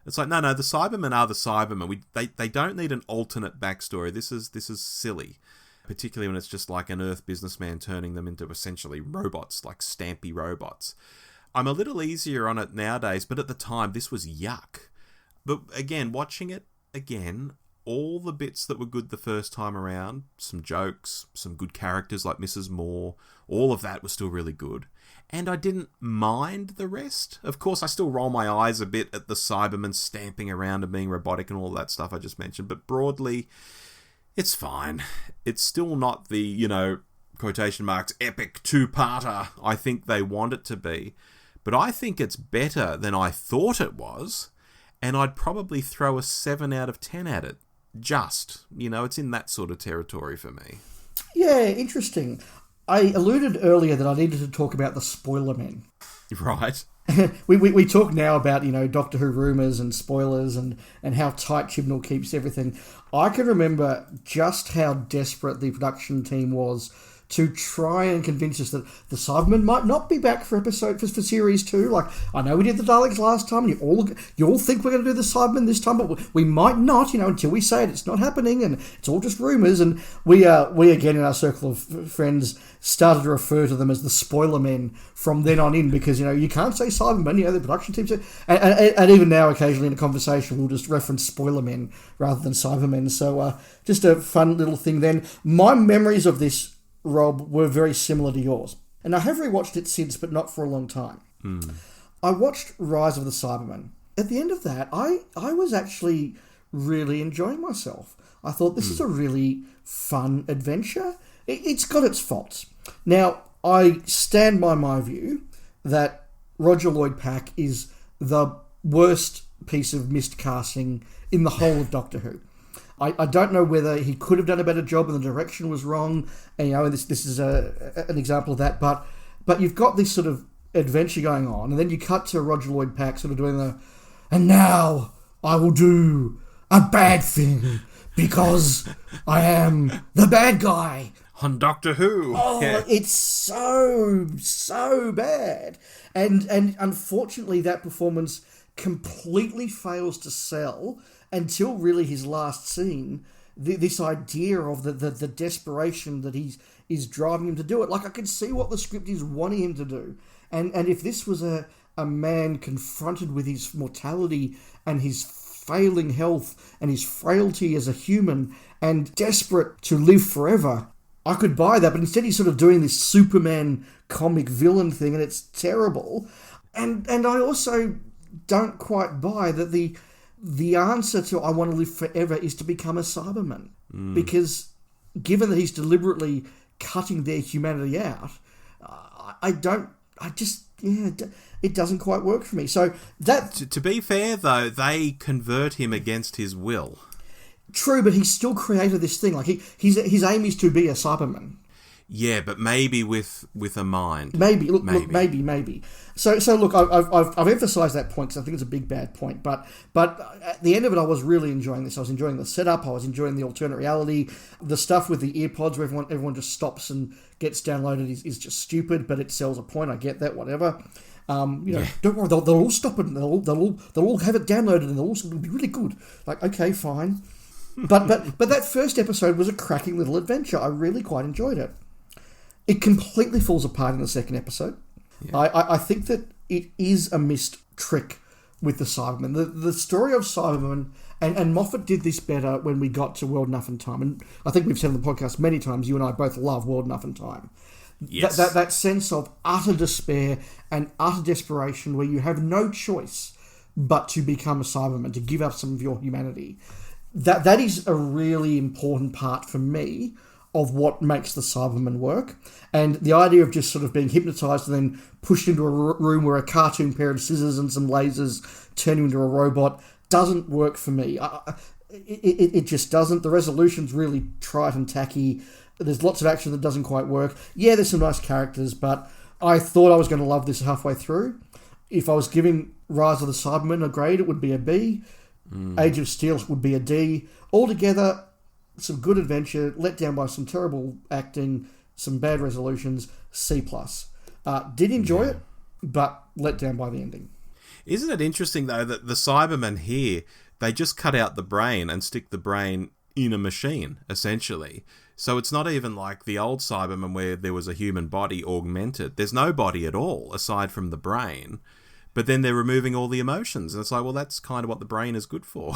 It's like, no, the Cybermen are the Cybermen. They don't need an alternate backstory. This is silly, particularly when it's just like an Earth businessman turning them into essentially robots, like stampy robots. I'm a little easier on it nowadays, but at the time, this was yuck. But again, watching it again, all the bits that were good the first time around, some jokes, some good characters like Mrs. Moore, all of that was still really good. And I didn't mind the rest. Of course, I still roll my eyes a bit at the Cybermen stamping around and being robotic and all that stuff I just mentioned. But broadly, it's fine. It's still not the, quotation marks, epic two-parter I think they want it to be. But I think it's better than I thought it was. And I'd probably throw a 7 out of 10 at it. Just. It's in that sort of territory for me. Yeah, interesting. I alluded earlier that I needed to talk about the spoiler men. Right. we talk now about, Doctor Who rumours and spoilers and how tight Chibnall keeps everything. I can remember just how desperate the production team was to try and convince us that the Cybermen might not be back for series 2. Like, I know we did the Daleks last time, and you all think we're going to do the Cybermen this time, but we might not, until we say it. It's not happening, and it's all just rumours. And we again, in our circle of friends, started to refer to them as the spoiler men from then on in, because, you can't say Cybermen, the production team say, and even now, occasionally in a conversation, we'll just reference spoiler men rather than Cybermen. So, just a fun little thing then. My memories of this, Rob, were very similar to yours. And I have rewatched it since, but not for a long time. I watched Rise of the Cybermen. At the end of that, I was actually really enjoying myself. I thought this is a really fun adventure. It's got its faults. Now, I stand by my view that Roger Lloyd-Pack is the worst piece of miscasting in the whole of Doctor Who. I don't know whether he could have done a better job and the direction was wrong. And, this is an example of that. But you've got this sort of adventure going on, and then you cut to Roger Lloyd-Pack sort of doing and now I will do a bad thing because I am the bad guy. On Doctor Who. Oh, yeah. It's so bad. And unfortunately, that performance completely fails to sell until really his last scene, this idea of the desperation that is driving him to do it. Like, I can see what the script is wanting him to do. And if this was a man confronted with his mortality and his failing health and his frailty as a human and desperate to live forever, I could buy that. But instead he's sort of doing this Superman comic villain thing, and it's terrible. And I also don't quite buy that the answer to I want to live forever is to become a Cyberman. Because given that he's deliberately cutting their humanity out, it doesn's quite work for me. So that... To be fair, though, they convert him against his will. True, but he's still created this thing. Like, his aim is to be a Cyberman. Yeah, but maybe with a mind. Maybe. Look, maybe. So look, I've emphasised that point because I think it's a big bad point. But at the end of it, I was really enjoying this. I was enjoying the setup. I was enjoying the alternate reality. The stuff with the earpods where everyone just stops and gets downloaded is just stupid, but it sells a point. I get that. Whatever. Don't worry. They'll all stop it. And they'll all have it downloaded, and it'll be really good. Like, okay, fine. But that first episode was a cracking little adventure. I really quite enjoyed it. It completely falls apart in the second episode. Yeah. I think that it is a missed trick with the Cybermen. The story of Cybermen, and Moffat did this better when we got to World Enough and Time. And I think we've said on the podcast many times, you and I both love World Enough and Time. Yes. That sense of utter despair and utter desperation where you have no choice but to become a Cyberman, to give up some of your humanity. That is a really important part for me of what makes the Cybermen work. And the idea of just sort of being hypnotised and then pushed into a room where a cartoon pair of scissors and some lasers turn you into a robot doesn't work for me. It just doesn't. The resolution's really trite and tacky. There's lots of action that doesn't quite work. Yeah, there's some nice characters, but I thought I was going to love this halfway through. If I was giving Rise of the Cybermen a grade, it would be a B. Age of Steel would be a D. Altogether, some good adventure, let down by some terrible acting, some bad resolutions, C+. Did enjoy it, but let down by the ending. Isn't it interesting, though, that the Cybermen here, they just cut out the brain and stick the brain in a machine, essentially. So it's not even like the old Cybermen where there was a human body augmented. There's no body at all, aside from the brain. But then they're removing all the emotions. And it's like, well, that's kind of what the brain is good for.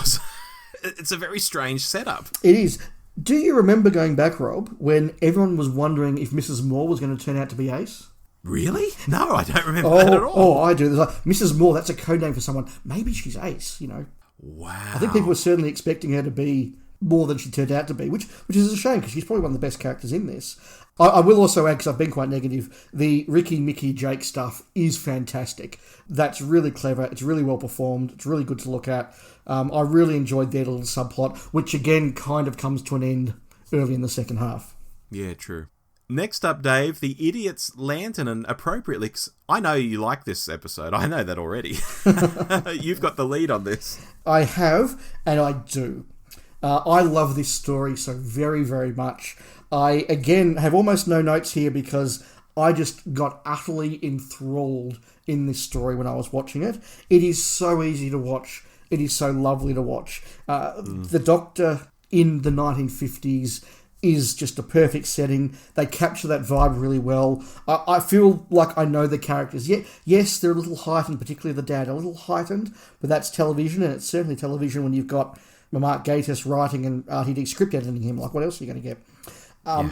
It's a very strange setup. It is. Do you remember going back, Rob, when everyone was wondering if Mrs. Moore was going to turn out to be Ace? Really? No, I don't remember that at all. Oh, I do. There's like, Mrs. Moore, that's a code name for someone. Maybe she's Ace, you know. Wow. I think people were certainly expecting her to be more than she turned out to be, which is a shame because she's probably one of the best characters in this. I will also add, because I've been quite negative, the Ricky, Mickey, Jake stuff is fantastic. That's really clever. It's really well performed. It's really good to look at. I really enjoyed their little subplot, which again kind of comes to an end early in the second half. Yeah, true. Next up, Dave, the Idiot's Lantern, and appropriately, I know you like this episode. I know that already. You've got the lead on this. I have, and I do. I love this story so very, very much. I, again, have almost no notes here because I just got utterly enthralled in this story when I was watching it. It is so easy to watch. It is so lovely to watch. The Doctor in the 1950s is just a perfect setting. They capture that vibe really well. I feel like I know the characters. Yes, they're a little heightened, particularly the dad, a little heightened, but that's television, and it's certainly television when you've got Mark Gatiss writing and RTD script editing him. Like, what else are you going to get?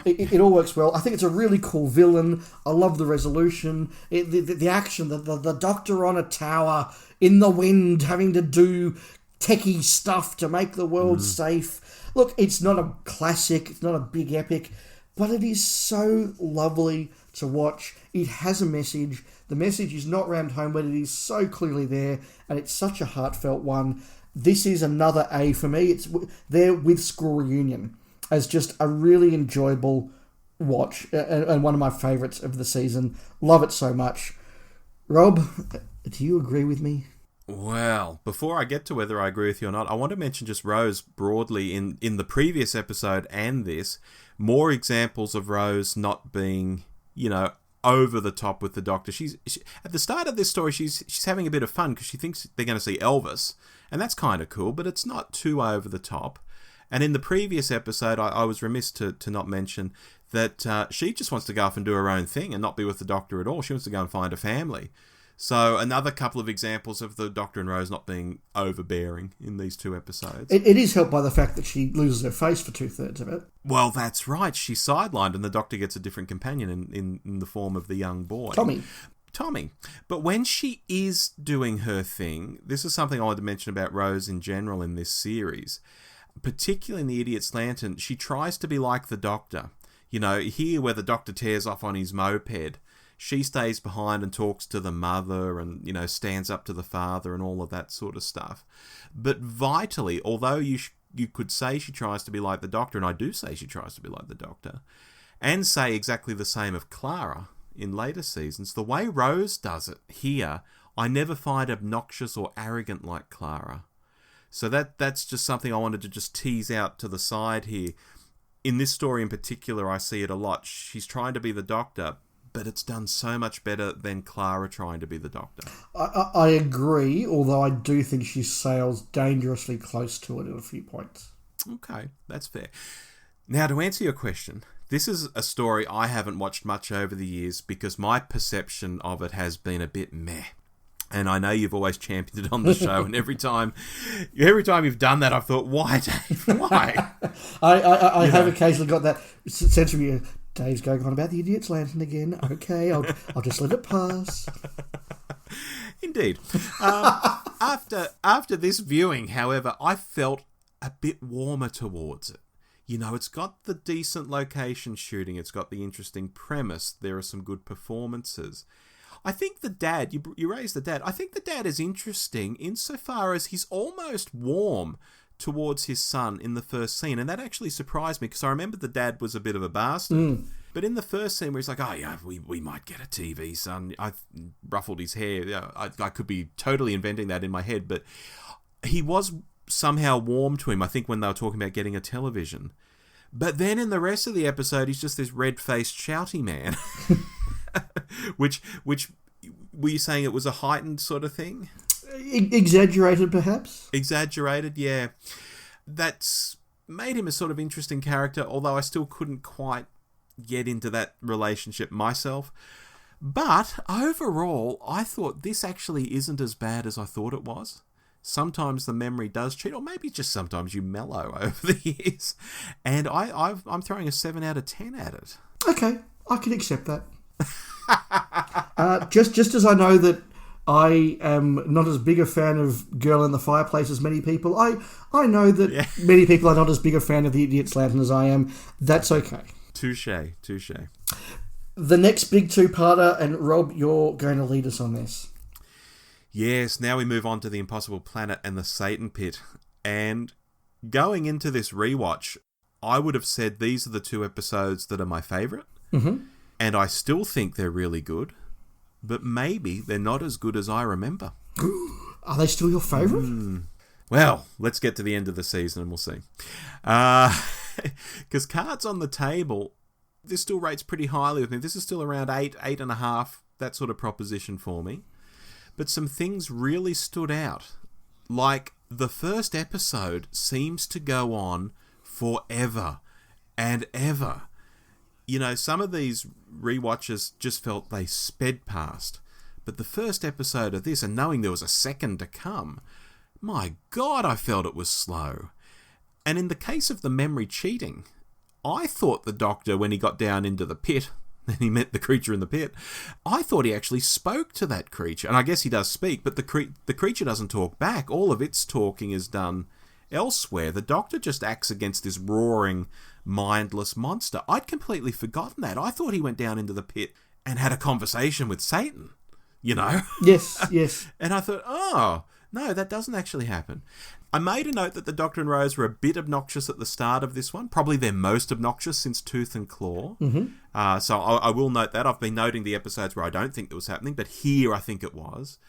It all works well. I think it's a really cool villain. I love the resolution. The action, the Doctor on a tower, in the wind, having to do techie stuff to make the world safe. Look, it's not a classic, it's not a big epic, but it is so lovely to watch. It has a message. The message is not rammed home, but it is so clearly there, and it's such a heartfelt one. This is another A for me. It's there with School Reunion as just a really enjoyable watch and one of my favourites of the season. Love it so much. Rob, do you agree with me? Well, before I get to whether I agree with you or not, I want to mention just Rose broadly in the previous episode and this, more examples of Rose not being, over the top with the Doctor. She at the start of this story, she's having a bit of fun because she thinks they're going to see Elvis, and that's kind of cool, but it's not too over the top. And in the previous episode, I was remiss to not mention that she just wants to go off and do her own thing and not be with the Doctor at all. She wants to go and find a family. So another couple of examples of the Doctor and Rose not being overbearing in these two episodes. It is helped by the fact that she loses her face for 2/3 of it. Well, that's right. She's sidelined and the Doctor gets a different companion in the form of the young boy. Tommy. But when she is doing her thing, this is something I wanted to mention about Rose in general in this series. Particularly in The Idiot's Lantern, she tries to be like the Doctor. Here where the Doctor tears off on his moped, she stays behind and talks to the mother and, stands up to the father and all of that sort of stuff. But vitally, although you could say she tries to be like the Doctor, and I do say she tries to be like the Doctor, and say exactly the same of Clara in later seasons, the way Rose does it here, I never find obnoxious or arrogant like Clara. So that's just something I wanted to just tease out to the side here. In this story in particular, I see it a lot. She's trying to be the Doctor, but it's done so much better than Clara trying to be the Doctor. I agree, although I do think she sails dangerously close to it at a few points. Okay, that's fair. Now, to answer your question, this is a story I haven't watched much over the years because my perception of it has been a bit meh. And I know you've always championed it on the show, and every time you've done that, I've thought, why, Dave? Why? I have occasionally got that sense from you. Dave's going on about the idiot's lantern again. Okay, I'll just let it pass. Indeed. After this viewing, however, I felt a bit warmer towards it. You know, it's got the decent location shooting. It's got the interesting premise. There are some good performances. I think the dad, you raised the dad. I think the dad is interesting insofar as he's almost warm towards his son in the first scene. And that actually surprised me because I remember the dad was a bit of a bastard. But in the first scene where he's like, oh, yeah, we might get a TV, son. I ruffled his hair. Yeah, I could be totally inventing that in my head. But he was somehow warm to him, I think, when they were talking about getting a television. But then in the rest of the episode, he's just this red-faced, shouty man. which were you saying it was a heightened sort of thing? Exaggerated, perhaps? Exaggerated, yeah. That's made him a sort of interesting character, although I still couldn't quite get into that relationship myself. But overall, I thought this actually isn't as bad as I thought it was. Sometimes the memory does cheat, or maybe just sometimes you mellow over the years. And I'm throwing a 7 out of 10 at it. Okay, I can accept that. Just as I know that I am not as big a fan of Girl in the Fireplace as many people, I know that many people are not as big a fan of The Idiot's Lantern as I am. That's okay. Touche. The next big two-parter, and Rob, you're going to lead us on this. Yes, now we move on to The Impossible Planet and the Satan Pit. And going into this rewatch, I would have said these are the 2 episodes that are my favourite. Mm-hmm. And I still think they're really good, but maybe they're not as good as I remember. Are they still your favourite? Well, let's get to the end of the season and we'll see. Because cards on the table, this still rates pretty highly with me. This is still around 8.5, that sort of proposition for me. But some things really stood out. Like, the first episode seems to go on forever and ever. You know, some of these rewatches just felt they sped past. But the first episode of this, and knowing there was a second to come, my God, I felt it was slow. And in the case of the memory cheating, I thought the Doctor, when he got down into the pit, and he met the creature in the pit, I thought he actually spoke to that creature. And I guess he does speak, but the creature doesn't talk back. All of its talking is done elsewhere. The Doctor just acts against this roaring, mindless monster. I'd completely forgotten that. I thought he went down into the pit and had a conversation with Satan, you know? Yes. And I thought, oh, no, that doesn't actually happen. I made a note that the Doctor and Rose were a bit obnoxious at the start of this one. Probably their most obnoxious since Tooth and Claw. Mm-hmm. So I will note that. I've been noting the episodes where I don't think that was happening, but here I think it was.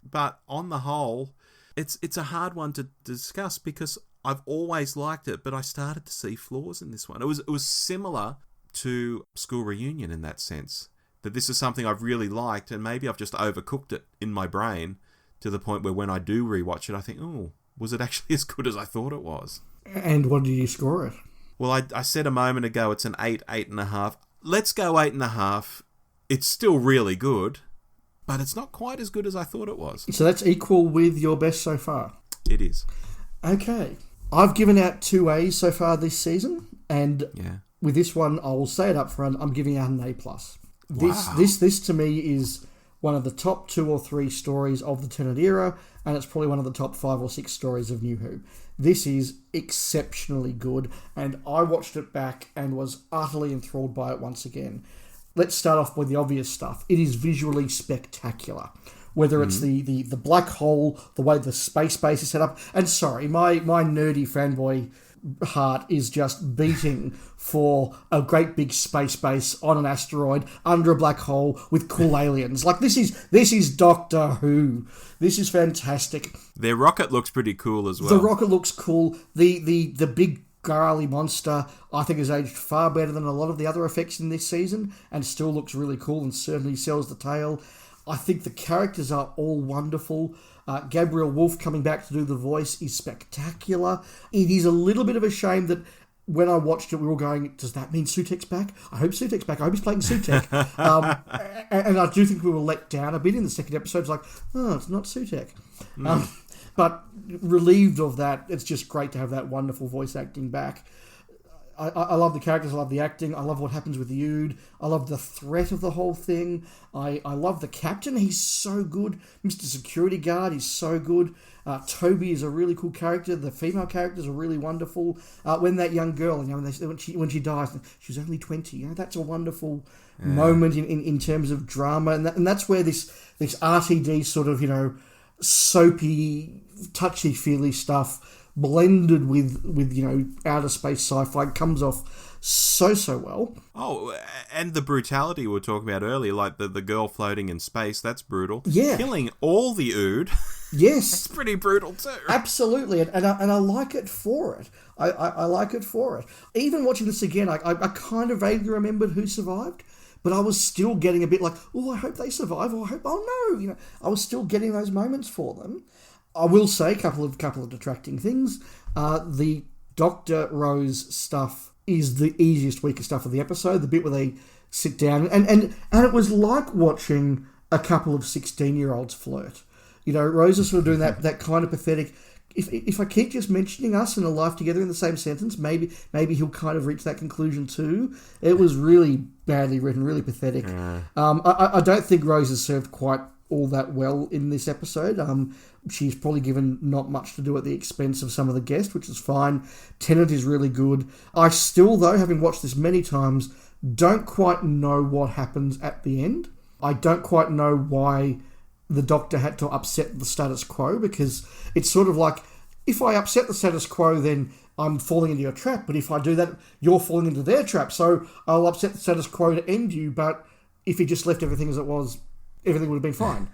But on the whole, it's a hard one to discuss because I've always liked it, but I started to see flaws in this one. It was similar to School Reunion in that sense, that this is something I've really liked, and maybe I've just overcooked it in my brain to the point where when I do rewatch it, I think, oh, was it actually as good as I thought it was? And what did you score it? Well, I said a moment ago it's an 8.5. Let's go 8.5. It's still really good, but it's not quite as good as I thought it was. So that's equal with your best so far? It is. Okay. I've given out 2 A's so far this season, and with this one, I will say it up front, I'm giving out an A+. This to me is one of the top 2 or 3 stories of the Tennant era, and it's probably one of the top 5 or 6 stories of New Who. This is exceptionally good, and I watched it back and was utterly enthralled by it once again. Let's start off with the obvious stuff. It is visually spectacular. Whether it's the black hole, the way the space base is set up, and sorry, my nerdy fanboy heart is just beating for a great big space base on an asteroid under a black hole with cool aliens. Like, this is Doctor Who. This is fantastic. Their rocket looks pretty cool as well. The rocket looks cool. The big gnarly monster, I think, has aged far better than a lot of the other effects in this season and still looks really cool and certainly sells the tale. I think the characters are all wonderful. Gabrielle Wolfe coming back to do the voice is spectacular. It is a little bit of a shame that when I watched it, we were all going, does that mean Sutek's back? I hope Sutek's back. I hope he's playing Sutek. And I do think we were let down a bit in the second episode. It's like, oh, it's not Sutek. But relieved of that, it's just great to have that wonderful voice acting back. I love the characters, I love the acting, I love what happens with the Ood, I love the threat of the whole thing, I love the captain, he's so good, Mr. Security Guard, he's so good, Toby is a really cool character, the female characters are really wonderful, when that young girl, when she dies, she was only 20, that's a wonderful moment in terms of drama, and that's where this RTD sort of, soapy, touchy-feely stuff blended with outer space sci-fi comes off so well. Oh, and the brutality we were talking about earlier, like the girl floating in space, that's brutal. Yeah. Killing all the Ood. Yes. It's pretty brutal too. Absolutely, and I like it for it. I like it for it. Even watching this again, I kind of vaguely remembered who survived, but I was still getting a bit like, oh, I hope they survive, or I hope, oh no, I was still getting those moments for them. I will say a couple of detracting things. The Dr. Rose stuff is the easiest, weakest stuff of the episode. The bit where they sit down and it was like watching a couple of 16-year-olds flirt. Rose is sort of doing that kind of pathetic. If I keep just mentioning us and a life together in the same sentence, maybe he'll kind of reach that conclusion too. It was really badly written, really pathetic. I don't think Rose is served quite all that well in this episode. She's probably given not much to do at the expense of some of the guests, which is fine. Tennant is really good. I still, though, having watched this many times, don't quite know what happens at the end. I don't quite know why the Doctor had to upset the status quo, because it's sort of like, if I upset the status quo, then I'm falling into your trap, but if I do that, you're falling into their trap, so I'll upset the status quo to end you, but if you just left everything as it was, everything would have been fine.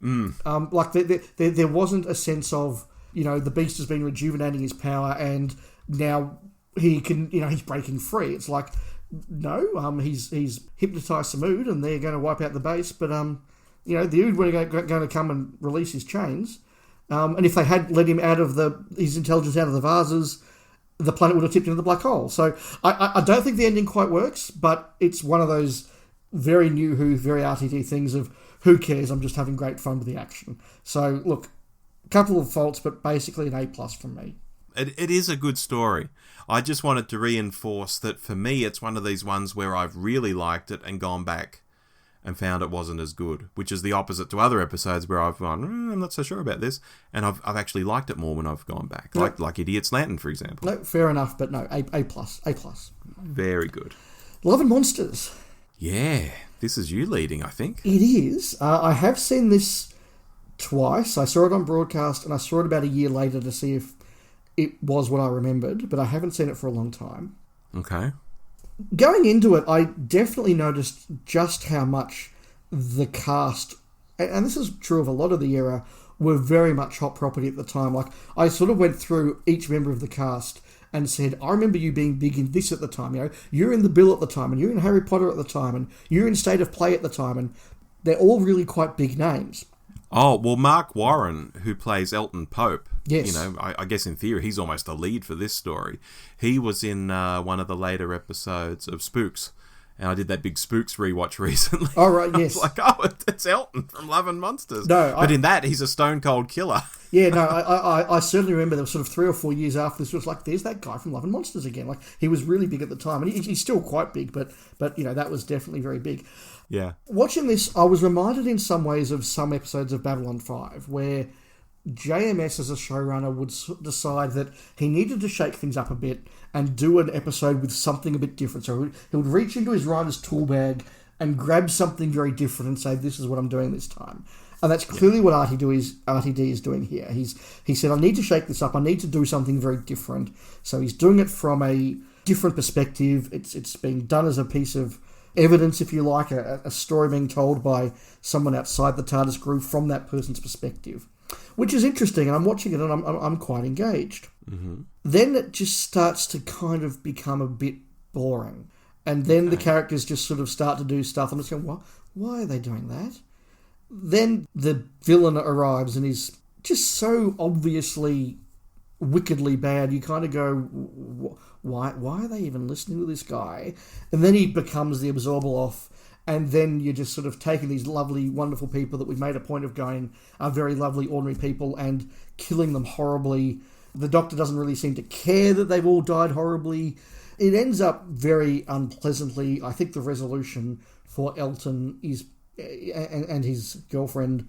Like there wasn't a sense of, the Beast has been rejuvenating his power and now he can, he's breaking free. It's like, no, he's hypnotised some Ood and they're going to wipe out the base, but the Ood were going to come and release his chains, and if they had let him out of his intelligence out of the vases, the planet would have tipped into the black hole. So I don't think the ending quite works, but it's one of those very New Who, very RTD things of, who cares, I'm just having great fun with the action. So, look, a couple of faults, but basically an A+ from me. It is a good story. I just wanted to reinforce that for me, it's one of these ones where I've really liked it and gone back and found it wasn't as good, which is the opposite to other episodes where I've gone, I'm not so sure about this, and I've actually liked it more when I've gone back. No. Like Idiot's Lantern, for example. No, fair enough, but no, A+. Very good. Love and Monsters. Yeah, this is you leading, I think. It is. I have seen this twice. I saw it on broadcast and I saw it about a year later to see if it was what I remembered, but I haven't seen it for a long time. Okay. Going into it, I definitely noticed just how much the cast, and this is true of a lot of the era, were very much hot property at the time. Like, I sort of went through each member of the cast and said, I remember you being big in this at the time. You're in The Bill at the time, and you're in Harry Potter at the time, and you're in State of Play at the time, and they're all really quite big names. Oh, well, Mark Warren, who plays Elton Pope, yes. I guess in theory he's almost the lead for this story. He was in one of the later episodes of Spooks, and I did that big Spooks rewatch recently. Oh, right, yes. I was like, oh, it's Elton from Love and Monsters. No, but in that, he's a stone cold killer. Yeah, no, I certainly remember there was sort of 3 or 4 years after this, was like, there's that guy from Love and Monsters again. Like, he was really big at the time, and he's still quite big, but that was definitely very big. Yeah. Watching this, I was reminded in some ways of some episodes of Babylon 5, where JMS as a showrunner would decide that he needed to shake things up a bit and do an episode with something a bit different. So he would reach into his writer's tool bag and grab something very different and say, this is what I'm doing this time. And that's clearly what RTD is doing here. He said, I need to shake this up. I need to do something very different. So he's doing it from a different perspective. It's being done as a piece of evidence, if you like, a story being told by someone outside the TARDIS group from that person's perspective, which is interesting. And I'm watching it and I'm quite engaged. Mm-hmm. Then it just starts to kind of become a bit boring. And then the characters just sort of start to do stuff. I'm just going, why are they doing that? Then the villain arrives and is just so obviously wickedly bad. You kind of go, why are they even listening to this guy? And then he becomes the Absorber-Off, and then you're just sort of taking these lovely, wonderful people that we've made a point of going are very lovely, ordinary people, and killing them horribly. The Doctor doesn't really seem to care that they've all died horribly. It ends up very unpleasantly. I think the resolution for Elton is and his girlfriend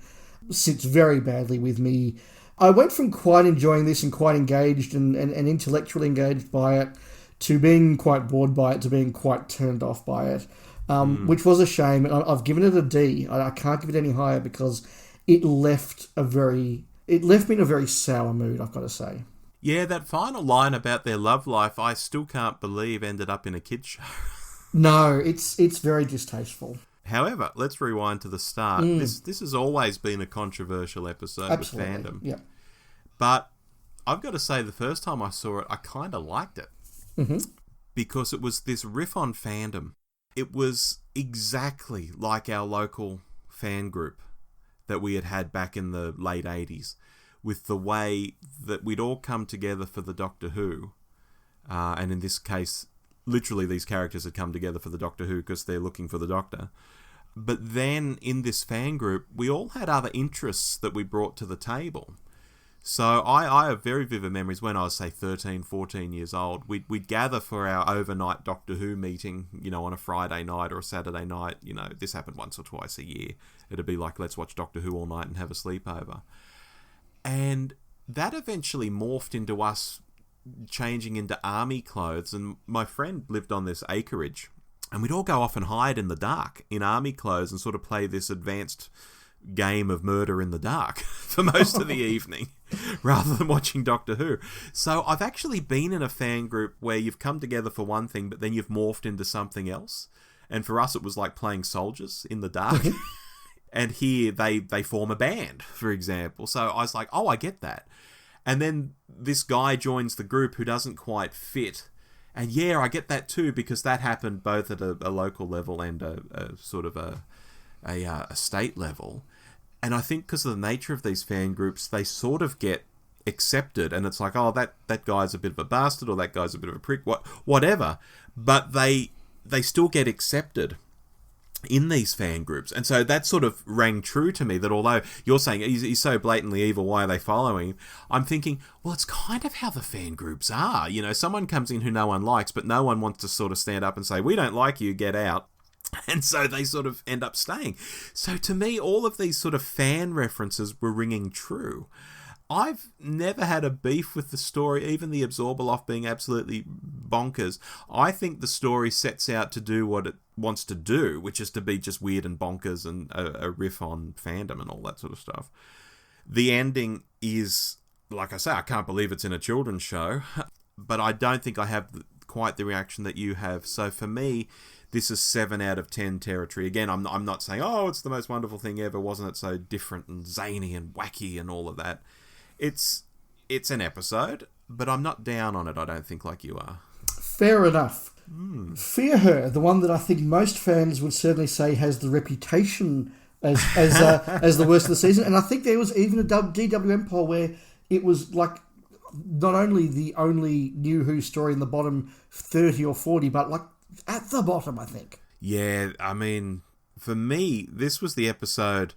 sits very badly with me. I went from quite enjoying this and quite engaged and intellectually engaged by it to being quite bored by it to being quite turned off by it, which was a shame. And I've given it a D. I can't give it any higher because it left me in a very sour mood, I've got to say. Yeah, that final line about their love life, I still can't believe ended up in a kids' show. No, it's very distasteful. However, let's rewind to the start. This has always been a controversial episode Absolutely. with fandom. Yeah. But I've got to say, the first time I saw it, I kind of liked it. Mm-hmm. Because it was this riff on fandom. It was exactly like our local fan group that we had back in the late 80s, with the way that we'd all come together for the Doctor Who. And in this case, literally these characters had come together for the Doctor Who because they're looking for the Doctor. But then in this fan group, we all had other interests that we brought to the table. So I have very vivid memories when I was, say, 13, 14 years old. We'd gather for our overnight Doctor Who meeting, on a Friday night or a Saturday night. This happened once or twice a year. It'd be like, let's watch Doctor Who all night and have a sleepover. And that eventually morphed into us changing into army clothes. And my friend lived on this acreage. And we'd all go off and hide in the dark in army clothes and sort of play this advanced game of murder in the dark for most of the evening rather than watching Doctor Who. So I've actually been in a fan group where you've come together for one thing, but then you've morphed into something else. And for us, it was like playing soldiers in the dark. And here they form a band, for example. So I was like, oh, I get that. And then this guy joins the group who doesn't quite fit. And yeah, I get that too, because that happened both at a local level and a sort of a state level. And I think because of the nature of these fan groups, they sort of get accepted. And it's like, oh, that guy's a bit of a bastard, or that guy's a bit of a prick, whatever. But they still get accepted in these fan groups. And so that sort of rang true to me, that although you're saying he's so blatantly evil, why are they following him? I'm thinking, well, it's kind of how the fan groups are. Someone comes in who no one likes, but no one wants to sort of stand up and say, we don't like you, get out. And so they sort of end up staying. So to me, all of these sort of fan references were ringing true. I've never had a beef with the story, even the Absorbaloff being absolutely bonkers. I think the story sets out to do what it wants to do, which is to be just weird and bonkers and a riff on fandom and all that sort of stuff. The ending is, like I say, I can't believe it's in a children's show, but I don't think I have quite the reaction that you have. So for me, this is 7 out of 10 territory. Again, I'm not saying, oh, it's the most wonderful thing ever. Wasn't it so different and zany and wacky and all of that? It's an episode, but I'm not down on it, I don't think, like you are. Fair enough. Fear Her, the one that I think most fans would certainly say has the reputation as the worst of the season. And I think there was even a DWM poll where it was like not only the only New Who story in the bottom 30 or 40, but like at the bottom, I think. Yeah, I mean, for me, this was the episode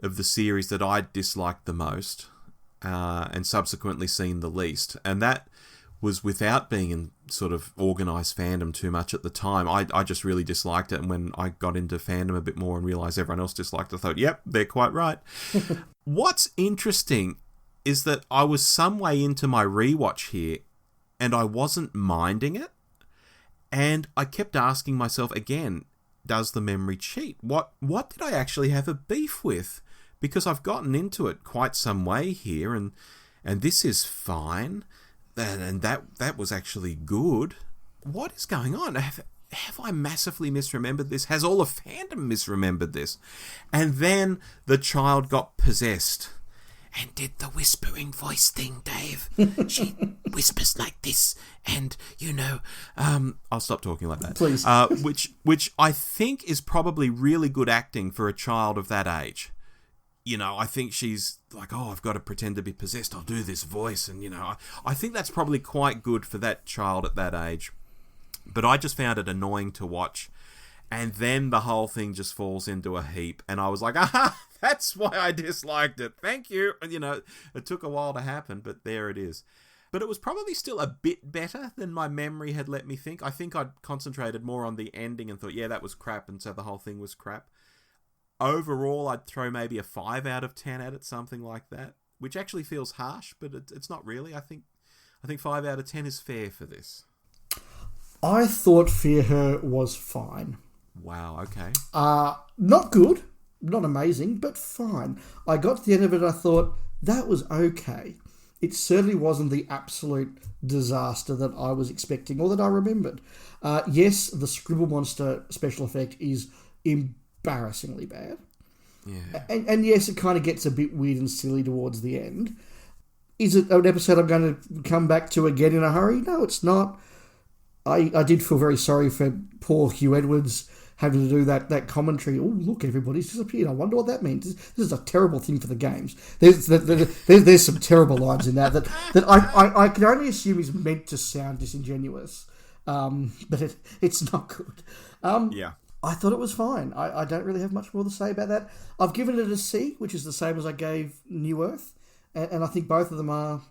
of the series that I disliked the most. And subsequently seen the least. And that was without being in sort of organised fandom too much at the time. I just really disliked it. And when I got into fandom a bit more and realised everyone else disliked it, I thought, yep, they're quite right. What's interesting is that I was some way into my rewatch here and I wasn't minding it. And I kept asking myself again, does the memory cheat? What did I actually have a beef with? Because I've gotten into it quite some way here, and this is fine, and that was actually good. What is going on? Have I massively misremembered this? Has all of fandom misremembered this? And then the child got possessed and did the whispering voice thing, Dave. She whispers like this, and I'll stop talking like that, please. Which I think is probably really good acting for a child of that age. I think she's like, oh, I've got to pretend to be possessed. I'll do this voice. And, I think that's probably quite good for that child at that age. But I just found it annoying to watch. And then the whole thing just falls into a heap. And I was like, that's why I disliked it. Thank you. And, it took a while to happen, but there it is. But it was probably still a bit better than my memory had let me think. I think I'd concentrated more on the ending and thought, yeah, that was crap, and so the whole thing was crap. Overall, I'd throw maybe a 5 out of 10 at it, something like that, which actually feels harsh, but it's not really. I think 5 out of 10 is fair for this. I thought Fear Her was fine. Wow, okay. Not good, not amazing, but fine. I got to the end of it, I thought, that was okay. It certainly wasn't the absolute disaster that I was expecting or that I remembered. Yes, the Scribble Monster special effect is embarrassingly bad. Yeah. And yes, it kind of gets a bit weird and silly towards the end. Is it an episode I'm going to come back to again in a hurry? No, it's not. I did feel very sorry for poor Hugh Edwards having to do that commentary. Oh, look, everybody's disappeared. I wonder what that means. This is a terrible thing for the games. There's some terrible lines in that I can only assume is meant to sound disingenuous, but it's not good. Yeah. I thought it was fine. I don't really have much more to say about that. I've given it a C, which is the same as I gave New Earth, and I think both of them are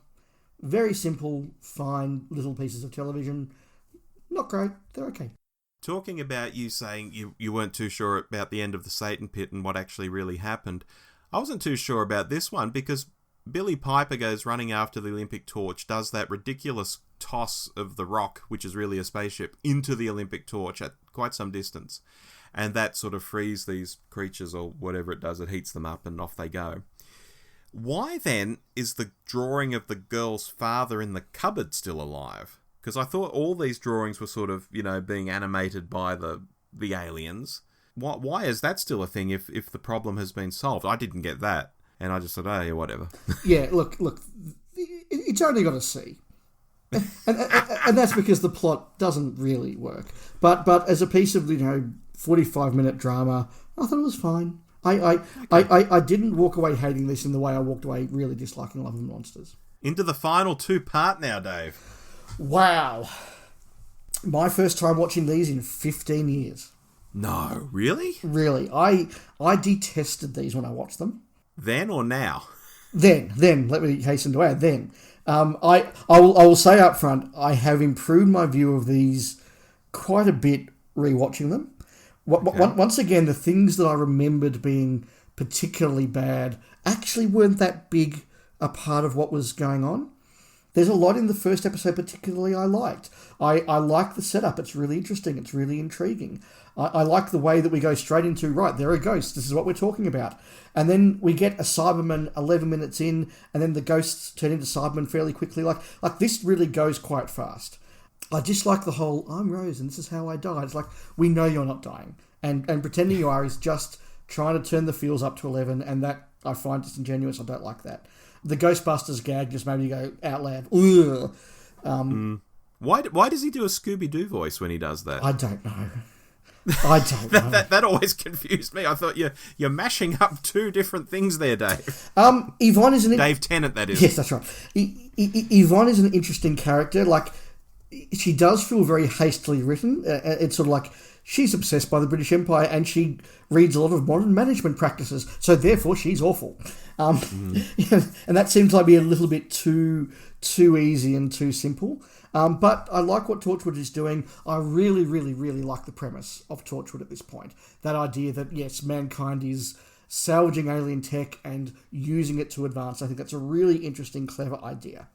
very simple, fine little pieces of television. Not great. They're okay. Talking about you saying you weren't too sure about the end of the Satan Pit and what actually really happened, I wasn't too sure about this one because Billy Piper goes running after the Olympic torch, does that ridiculous toss of the rock, which is really a spaceship, into the Olympic torch at quite some distance. And that sort of frees these creatures or whatever it does. It heats them up and off they go. Why then is the drawing of the girl's father in the cupboard still alive? Because I thought all these drawings were sort of, being animated by the aliens. Why is that still a thing if the problem has been solved? I didn't get that. And I just thought, oh, yeah, whatever. Yeah, look, it's only got a C. And that's because the plot doesn't really work. But as a piece of, 45-minute drama, I thought it was fine. I didn't walk away hating this in the way I walked away really disliking Love and Monsters. Into the final 2-part now, Dave. Wow. My first time watching these in 15 years. No, really? Really. I detested these when I watched them. Then or now? Then, let me hasten to add, then. I will say up front, I have improved my view of these quite a bit rewatching them. Okay. Once again, the things that I remembered being particularly bad actually weren't that big a part of what was going on. There's a lot in the first episode particularly I liked. I like the setup. It's really interesting. It's really intriguing. I like the way that we go straight into, right, there are ghosts. This is what we're talking about. And then we get a Cyberman 11 minutes in, and then the ghosts turn into Cybermen fairly quickly. Like this really goes quite fast. I dislike the whole, I'm Rose and this is how I died. It's like, we know you're not dying. And pretending you are is just trying to turn the feels up to 11, and that I find disingenuous. I don't like that. The Ghostbusters gag just made me go out loud. Ugh. Why does he do a Scooby-Doo voice when he does that? I don't know. That always confused me. I thought you're mashing up two different things there, Dave. Yvonne is Dave Tennant, that is. Yes, that's right. Yvonne is an interesting character. Like, she does feel very hastily written. It's sort of like she's obsessed by the British Empire and she reads a lot of modern management practices, so therefore she's awful. And that seems like be a little bit too easy and too simple. But I like what Torchwood is doing. I really, really, really like the premise of Torchwood at this point. That idea that, yes, mankind is salvaging alien tech and using it to advance. I think that's a really interesting, clever idea.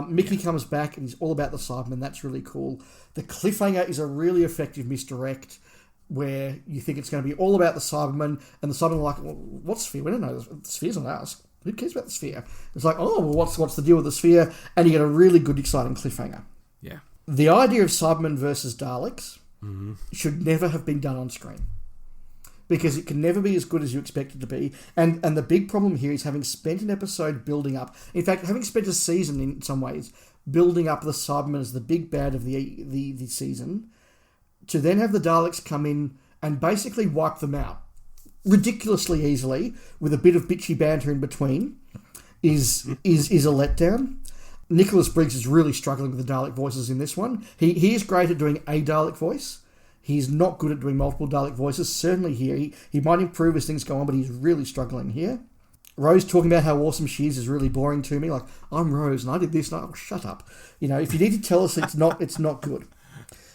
Mickey comes back and he's all about the Cybermen. That's really cool. The cliffhanger is a really effective misdirect where you think it's going to be all about the Cybermen, and the Cybermen are like, well, what sphere? We don't know. The sphere's not ours. Who cares about the sphere? It's like, oh, well, what's the deal with the sphere? And you get a really good, exciting cliffhanger. Yeah. The idea of Cybermen versus Daleks should never have been done on screen, because it can never be as good as you expect it to be. And the big problem here is having spent an episode building up, in fact, having spent a season in some ways building up the Cybermen as the big bad of the season, to then have the Daleks come in and basically wipe them out ridiculously easily with a bit of bitchy banter in between is a letdown. Nicholas Briggs is really struggling with the Dalek voices in this one. He is great at doing a Dalek voice. He's not good at doing multiple Dalek voices. Certainly here, he might improve as things go on, but he's really struggling here. Rose talking about how awesome she is really boring to me. Like, I'm Rose and I did this. And shut up. You know, if you need to tell us it's not good.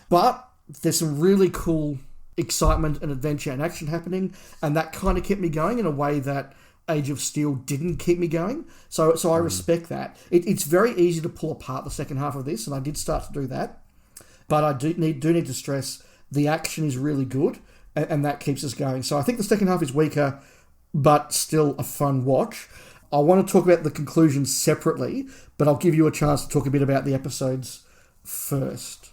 But there's some really cool excitement and adventure and action happening, and that kind of kept me going in a way that Age of Steel didn't keep me going. So I respect that. It's very easy to pull apart the second half of this, and I did start to do that. But I do need to stress the action is really good, and that keeps us going. So I think the second half is weaker, but still a fun watch. I want to talk about the conclusions separately, but I'll give you a chance to talk a bit about the episodes first.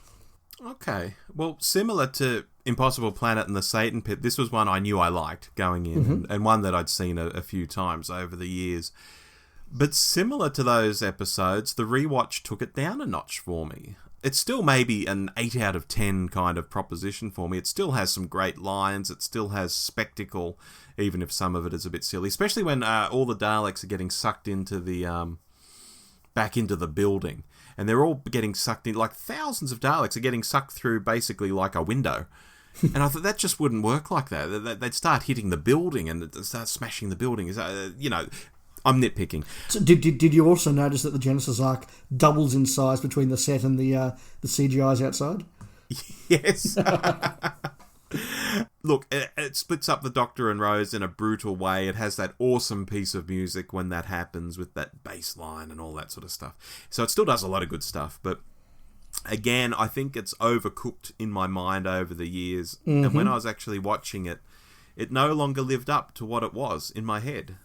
Okay. Well, similar to Impossible Planet and the Satan Pit, this was one I knew I liked going in, and one that I'd seen a few times over the years. But similar to those episodes, the rewatch took it down a notch for me. It's still maybe an 8 out of 10 kind of proposition for me. It still has some great lines. It still has spectacle, even if some of it is a bit silly. Especially when all the Daleks are getting sucked into the back into the building. And they're all getting sucked in, like thousands of Daleks are getting sucked through basically like a window. And I thought that just wouldn't work like that. They'd start hitting the building and start smashing the building. You know, I'm nitpicking. So did you also notice that the Genesis Ark doubles in size between the set and the CGIs outside? Yes. Look, it splits up the Doctor and Rose in a brutal way. It has that awesome piece of music when that happens with that bass line and all that sort of stuff. So it still does a lot of good stuff, but again, I think it's overcooked in my mind over the years. And when I was actually watching it, it no longer lived up to what it was in my head.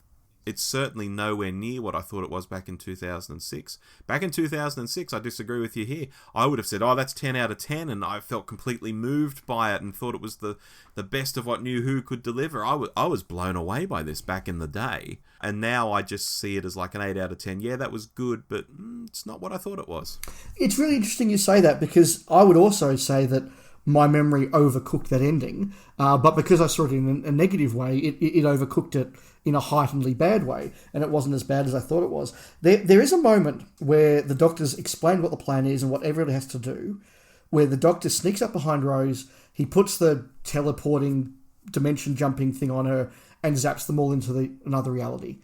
It's certainly nowhere near what I thought it was back in 2006. Back in 2006, I disagree with you here. I would have said, oh, that's 10 out of 10, and I felt completely moved by it and thought it was the best of what New Who could deliver. I was blown away by this back in the day, and now I just see it as like an 8 out of 10. Yeah, that was good, but it's not what I thought it was. It's really interesting you say that, because I would also say that my memory overcooked that ending, but because I saw it in a negative way, it overcooked it in a heightenedly bad way, and it wasn't as bad as I thought it was. There is a moment where the Doctor's explained what the plan is and what everybody has to do, where the Doctor sneaks up behind Rose, he puts the teleporting, dimension-jumping thing on her, and zaps them all into another reality.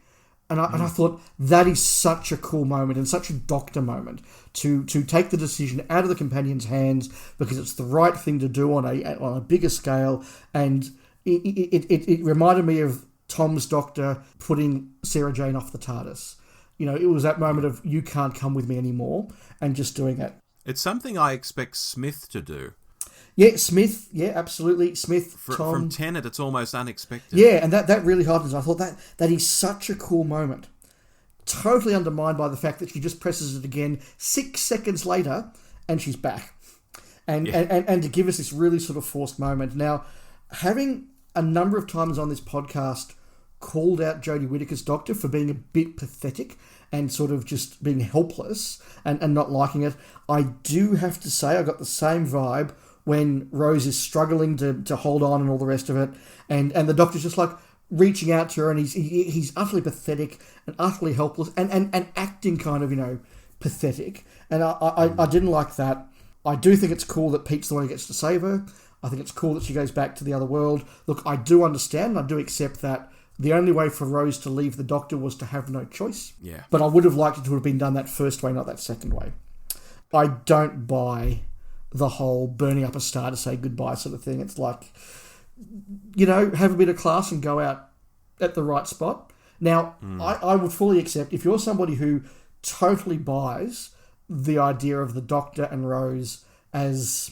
And I thought, that is such a cool moment and such a Doctor moment to take the decision out of the companion's hands, because it's the right thing to do on a bigger scale. And it reminded me of Tom's Doctor putting Sarah Jane off the TARDIS. You know, it was that moment of, you can't come with me anymore, and just doing it. It's something I expect Smith to do. Yeah, Smith. Yeah, absolutely. Smith, Tom. From Tennant, it's almost unexpected. Yeah, and that really heartens. I thought that is such a cool moment. Totally undermined by the fact that she just presses it again 6 seconds later, and she's back. And to give us this really sort of forced moment. Now, having a number of times on this podcast called out Jodie Whittaker's Doctor for being a bit pathetic and sort of just being helpless and not liking it, I do have to say I got the same vibe when Rose is struggling to hold on and all the rest of it, and the Doctor's just like reaching out to her, and he's utterly pathetic and utterly helpless and acting kind of, you know, pathetic. And I didn't like that. I do think it's cool that Pete's the one who gets to save her. I think it's cool that she goes back to the other world. Look, I do understand, and I do accept that the only way for Rose to leave the Doctor was to have no choice. Yeah. But I would have liked it to have been done that first way, not that second way. I don't buy the whole burning up a star to say goodbye sort of thing. It's like, you know, have a bit of class and go out at the right spot. Now, I would fully accept, if you're somebody who totally buys the idea of the Doctor and Rose as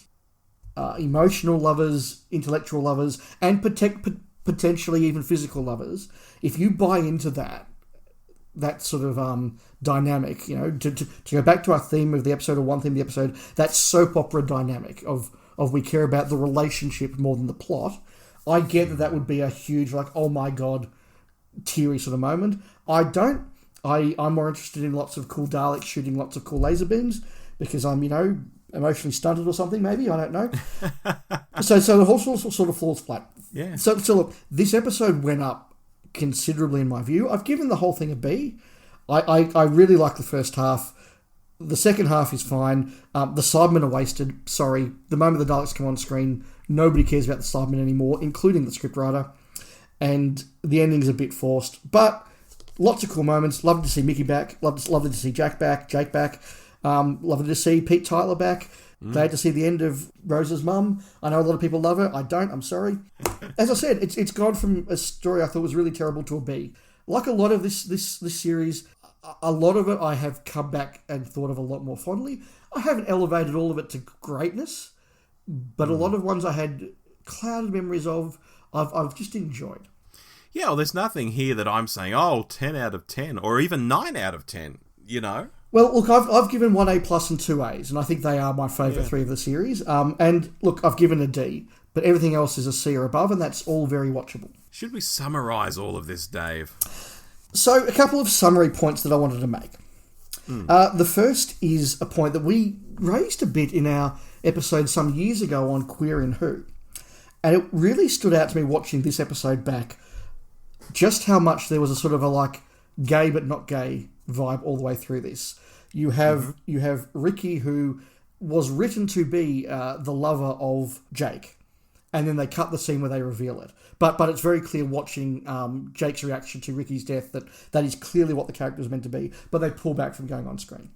emotional lovers, intellectual lovers, and potentially even physical lovers, if you buy into that sort of dynamic, you know, to go back to our theme of the episode, or one theme of the episode, that soap opera dynamic of we care about the relationship more than the plot, I get that would be a huge, like, oh my god, teary sort of moment. I don't. I'm more interested in lots of cool Daleks shooting lots of cool laser beams, because I'm, you know, emotionally stunted or something, maybe, I don't know. so the whole sort of falls flat. Yeah. So look, this episode went up considerably in my view. I've given the whole thing a B. I really like the first half. The second half is fine. The Cybermen are wasted. Sorry. The moment the Daleks come on screen, nobody cares about the Cybermen anymore, including the scriptwriter. And the ending's a bit forced. But Lots of cool moments. Lovely to see Mickey back. Lovely to see Jake back. Lovely to see Pete Tyler back. Glad to see the end of Rose's mum. I know a lot of people love her. I don't. I'm sorry. As I said, it's gone from a story I thought was really terrible to a B. Like a lot of this series, a lot of it I have come back and thought of a lot more fondly. I haven't elevated all of it to greatness, but a lot of ones I had clouded memories of, I've just enjoyed. Yeah, well, there's nothing here that I'm saying, 10 out of 10, or even 9 out of 10, you know? Well, look, I've given 1 A+ and 2 A's, and I think they are my favourite 3 of the series. And look, I've given a D, but everything else is a C or above, and that's all very watchable. Should we summarise all of this, Dave? So, a couple of summary points that I wanted to make. The first is a point that we raised a bit in our episode some years ago on Queer in Who. And it really stood out to me watching this episode back, just how much there was a sort of a like gay but not gay vibe all the way through this. You have Ricky, who was written to be the lover of Jake, and then they cut the scene where they reveal it. But it's very clear watching Jake's reaction to Ricky's death that is clearly what the character was meant to be, but they pull back from going on screen.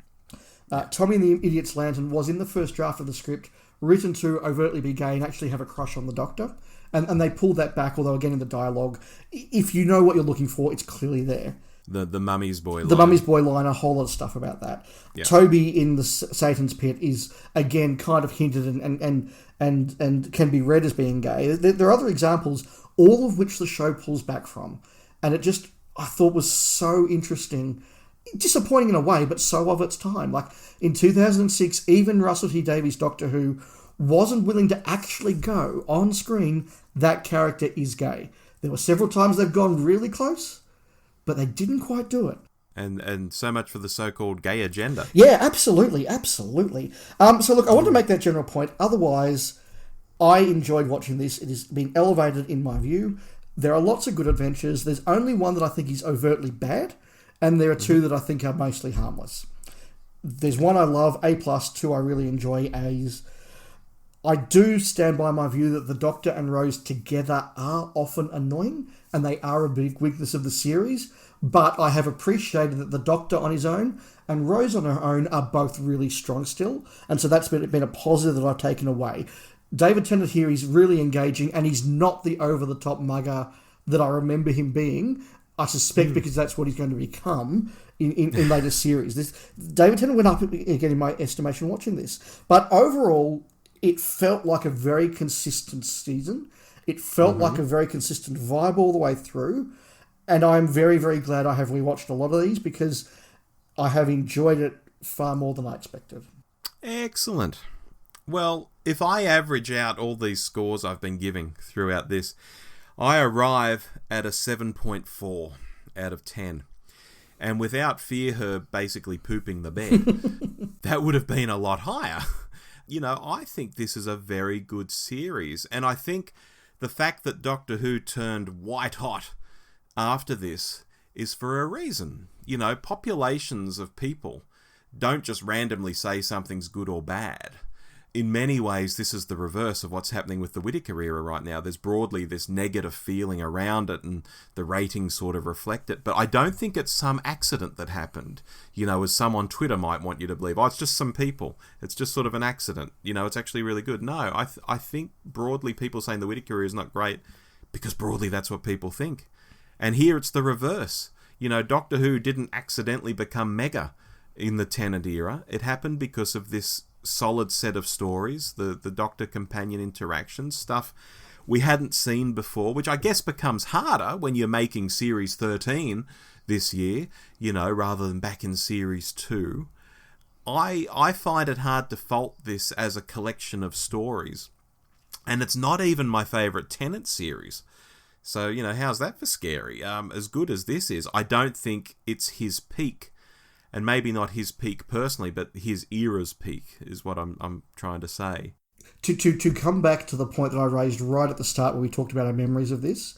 Tommy and the Idiot's Lantern was in the first draft of the script written to overtly be gay and actually have a crush on the Doctor, and they pulled that back, although again in the dialogue, if you know what you're looking for, it's clearly there. The Mummy's Boy line. The Mummy's Boy line, a whole lot of stuff about that. Yeah. Toby in the Satan's Pit is, again, kind of hinted and can be read as being gay. There are other examples, all of which the show pulls back from. And it just, I thought, was so interesting. Disappointing in a way, but so of its time. Like, in 2006, even Russell T Davies' Doctor Who wasn't willing to actually go on screen, that character is gay. There were several times they've gone really close, but they didn't quite do it. And so much for the so-called gay agenda. Yeah, absolutely. So look, I want to make that general point. Otherwise, I enjoyed watching this. It has been elevated in my view. There are lots of good adventures. There's only one that I think is overtly bad, and there are 2 that I think are mostly harmless. There's 1 I love, A+, 2 I really enjoy, A's. I do stand by my view that the Doctor and Rose together are often annoying, and they are a big weakness of the series, but I have appreciated that the Doctor on his own and Rose on her own are both really strong still, and so that's been a positive that I've taken away. David Tennant here is really engaging, and he's not the over-the-top mugger that I remember him being, I suspect because that's what he's going to become in later series. David Tennant went up again in my estimation watching this, but overall, it felt like a very consistent season. It felt like a very consistent vibe all the way through. And I'm very, very glad I have rewatched a lot of these because I have enjoyed it far more than I expected. Excellent. Well, if I average out all these scores I've been giving throughout this, I arrive at a 7.4 out of 10. And without Fear Her basically pooping the bed, that would have been a lot higher. You know, I think this is a very good series. And I think the fact that Doctor Who turned white hot after this is for a reason. You know, populations of people don't just randomly say something's good or bad. In many ways, this is the reverse of what's happening with the Whittaker era right now. There's broadly this negative feeling around it, and the ratings sort of reflect it. But I don't think it's some accident that happened, you know, as some on Twitter might want you to believe. Oh, it's just some people. It's just sort of an accident. You know, it's actually really good. No, I think broadly people saying the Whittaker era is not great because broadly that's what people think. And here it's the reverse. You know, Doctor Who didn't accidentally become mega in the Tennant era. It happened because of this solid set of stories, the Doctor companion interactions, stuff we hadn't seen before, which I guess becomes harder when you're making Series 13 this year, you know, rather than back in Series 2. I find it hard to fault this as a collection of stories. And it's not even my favourite Tennant series. So, you know, how's that for scary? As good as this is, I don't think it's his peak. And maybe not his peak personally, but his era's peak is what I'm trying to say. To come back to the point that I raised right at the start when we talked about our memories of this,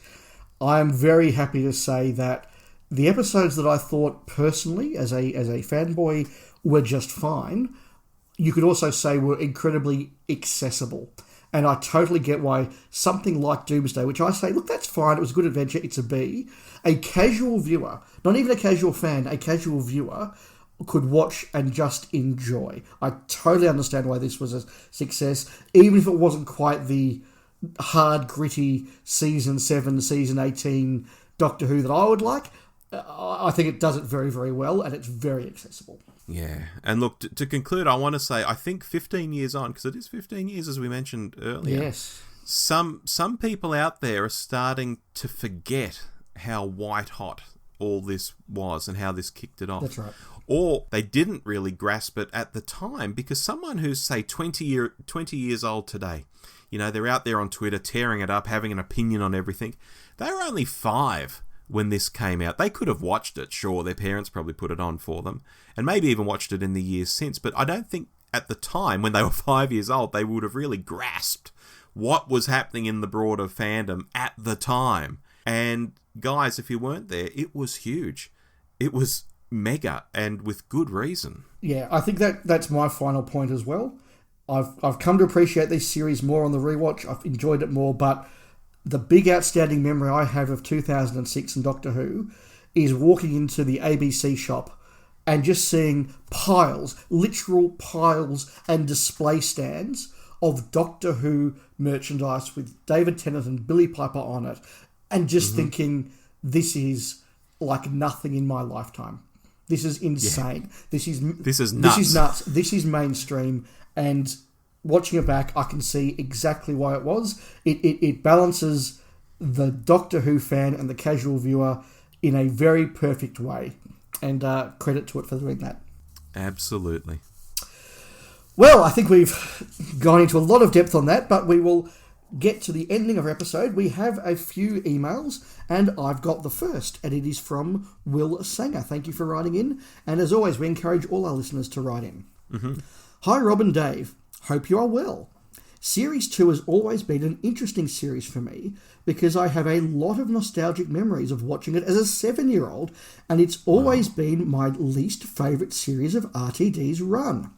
I am very happy to say that the episodes that I thought personally, as a fanboy, were just fine, you could also say were incredibly accessible. And I totally get why something like Doomsday, which I say, look, that's fine, it was a good adventure, it's a B. A casual viewer, not even a casual fan, a casual viewer could watch and just enjoy. I totally understand why this was a success, even if it wasn't quite the hard, gritty Season 7, Season 18 Doctor Who that I would like. I think it does it very, very well, and it's very accessible. Yeah, and look, to conclude, I want to say, I think 15 years on, because it is 15 years, as we mentioned earlier. Yes. Some people out there are starting to forget how white-hot all this was and how this kicked it off. That's right. Or they didn't really grasp it at the time, because someone who's, say, 20 years old today, you know, they're out there on Twitter tearing it up, having an opinion on everything. They were only 5 when this came out. They could have watched it, sure, their parents probably put it on for them, and maybe even watched it in the years since, but I don't think at the time, when they were 5 years old, they would have really grasped what was happening in the broader fandom at the time. And guys, if you weren't there, it was huge. It was mega, and with good reason. Yeah, I think that's my final point as well. I've come to appreciate this series more on the rewatch. I've enjoyed it more, but the big outstanding memory I have of 2006 and Doctor Who is walking into the ABC shop and just seeing piles, literal piles and display stands of Doctor Who merchandise with David Tennant and Billy Piper on it, and just thinking, this is like nothing in my lifetime. This is insane. Yeah. This is nuts. This is nuts. This is mainstream, and watching it back, I can see exactly why it was. It balances the Doctor Who fan and the casual viewer in a very perfect way, and credit to it for doing that. Absolutely. Well, I think we've gone into a lot of depth on that, but we will get to the ending of our episode. We have a few emails, and I've got the first, and it is from Will Sanger. Thank you for writing in, and as always, we encourage all our listeners to write in. Hi, Rob and Dave. Hope you are well. Series 2 has always been an interesting series for me because I have a lot of nostalgic memories of watching it as a 7-year-old, and it's always been my least favourite series of RTD's run.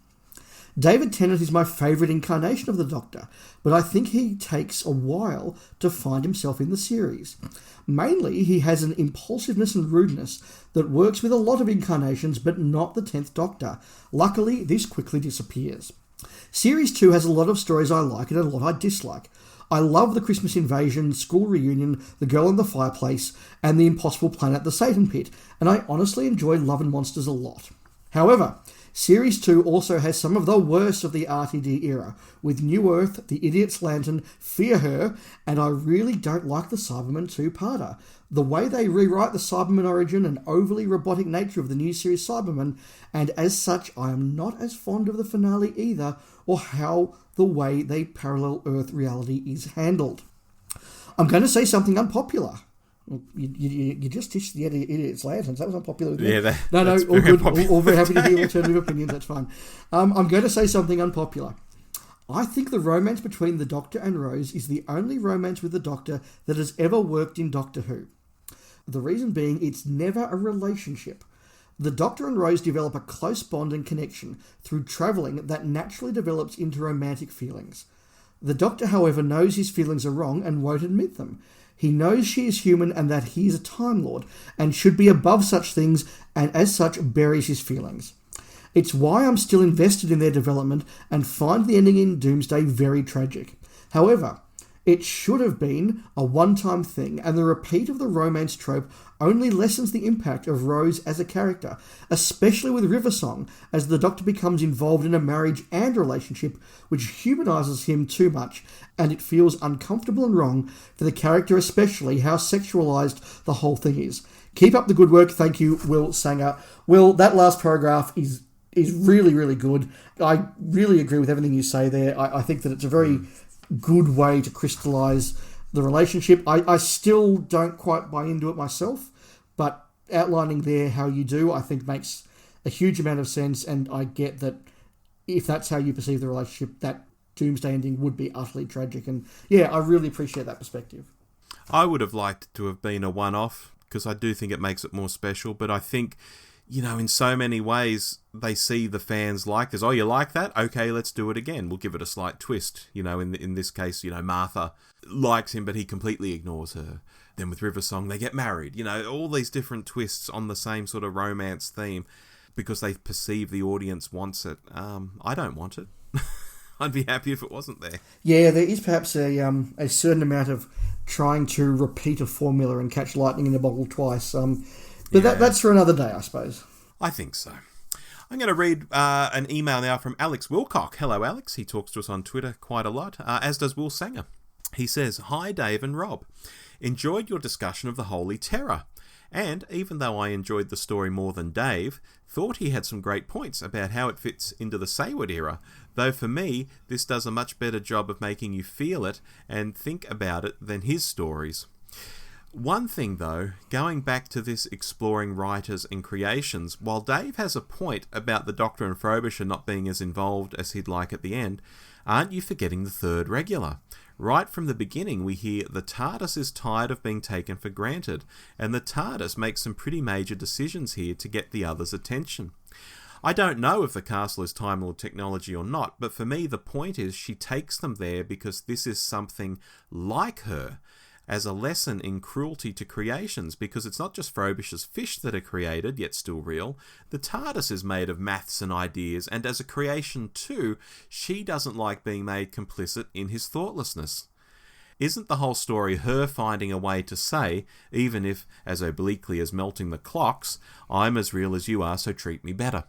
David Tennant is my favourite incarnation of the Doctor, but I think he takes a while to find himself in the series. Mainly, he has an impulsiveness and rudeness that works with a lot of incarnations, but not the 10th Doctor. Luckily, this quickly disappears. Series 2 has a lot of stories I like and a lot I dislike. I love the Christmas invasion, school reunion, the girl in the fireplace, and the impossible planet, the Satan Pit, and I honestly enjoy Love and Monsters a lot. However, Series 2 also has some of the worst of the RTD era, with New Earth, The Idiot's Lantern, Fear Her, and I really don't like the Cybermen two-parter. The way they rewrite the Cybermen origin and overly robotic nature of the new series Cybermen, and as such I am not as fond of the finale either, or how the way they parallel Earth reality is handled. I'm going to say something unpopular. You just dished the Idiot's Lanterns. That was unpopular with me. Yeah, no, all good. All very happy to hear alternative opinions. That's fine. I'm going to say something unpopular. I think the romance between the Doctor and Rose is the only romance with the Doctor that has ever worked in Doctor Who. The reason being, it's never a relationship. The Doctor and Rose develop a close bond and connection through travelling that naturally develops into romantic feelings. The Doctor, however, knows his feelings are wrong and won't admit them. He knows she is human and that he is a Time Lord and should be above such things, and as such buries his feelings. It's why I'm still invested in their development and find the ending in Doomsday very tragic. However, it should have been a one-time thing, and the repeat of the romance trope only lessens the impact of Rose as a character, especially with Riversong, as the Doctor becomes involved in a marriage and relationship which humanises him too much, and it feels uncomfortable and wrong for the character, especially how sexualised the whole thing is. Keep up the good work. Thank you, Will Sanger. Will, that last paragraph is really, really good. I really agree with everything you say there. I think that it's a very good way to crystallise the relationship. I still don't quite buy into it myself, but outlining there how you do, I think makes a huge amount of sense, and I get that if that's how you perceive the relationship, that Doomsday ending would be utterly tragic, and yeah, I really appreciate that perspective. I would have liked to have been a one-off, because I do think it makes it more special, but I think in so many ways, they see the fans like this. Oh, you like that? Okay, let's do it again. We'll give it a slight twist. In this case, Martha likes him, but he completely ignores her. Then with River Song, they get married. All these different twists on the same sort of romance theme because they perceive the audience wants it. I don't want it. I'd be happy if it wasn't there. Yeah, there is perhaps a certain amount of trying to repeat a formula and catch lightning in a bottle twice. That's for another day, I suppose. I think so. I'm going to read an email now from Alex Wilcock. Hello, Alex. He talks to us on Twitter quite a lot, as does Will Sanger. He says, "Hi, Dave and Rob. Enjoyed your discussion of the Holy Terror. And even though I enjoyed the story more than Dave, thought he had some great points about how it fits into the Sayward era, though for me, this does a much better job of making you feel it and think about it than his stories. One thing though, going back to this exploring writers and creations, while Dave has a point about the Doctor and Frobisher not being as involved as he'd like at the end, aren't you forgetting the third regular? Right from the beginning we hear the TARDIS is tired of being taken for granted, and the TARDIS makes some pretty major decisions here to get the others' attention. I don't know if the castle is Time Lord technology or not, but for me the point is she takes them there because this is something like her, as a lesson in cruelty to creations, because it's not just Frobisher's fish that are created, yet still real. The TARDIS is made of maths and ideas, and as a creation too, she doesn't like being made complicit in his thoughtlessness. Isn't the whole story her finding a way to say, even if as obliquely as melting the clocks, I'm as real as you are, so treat me better?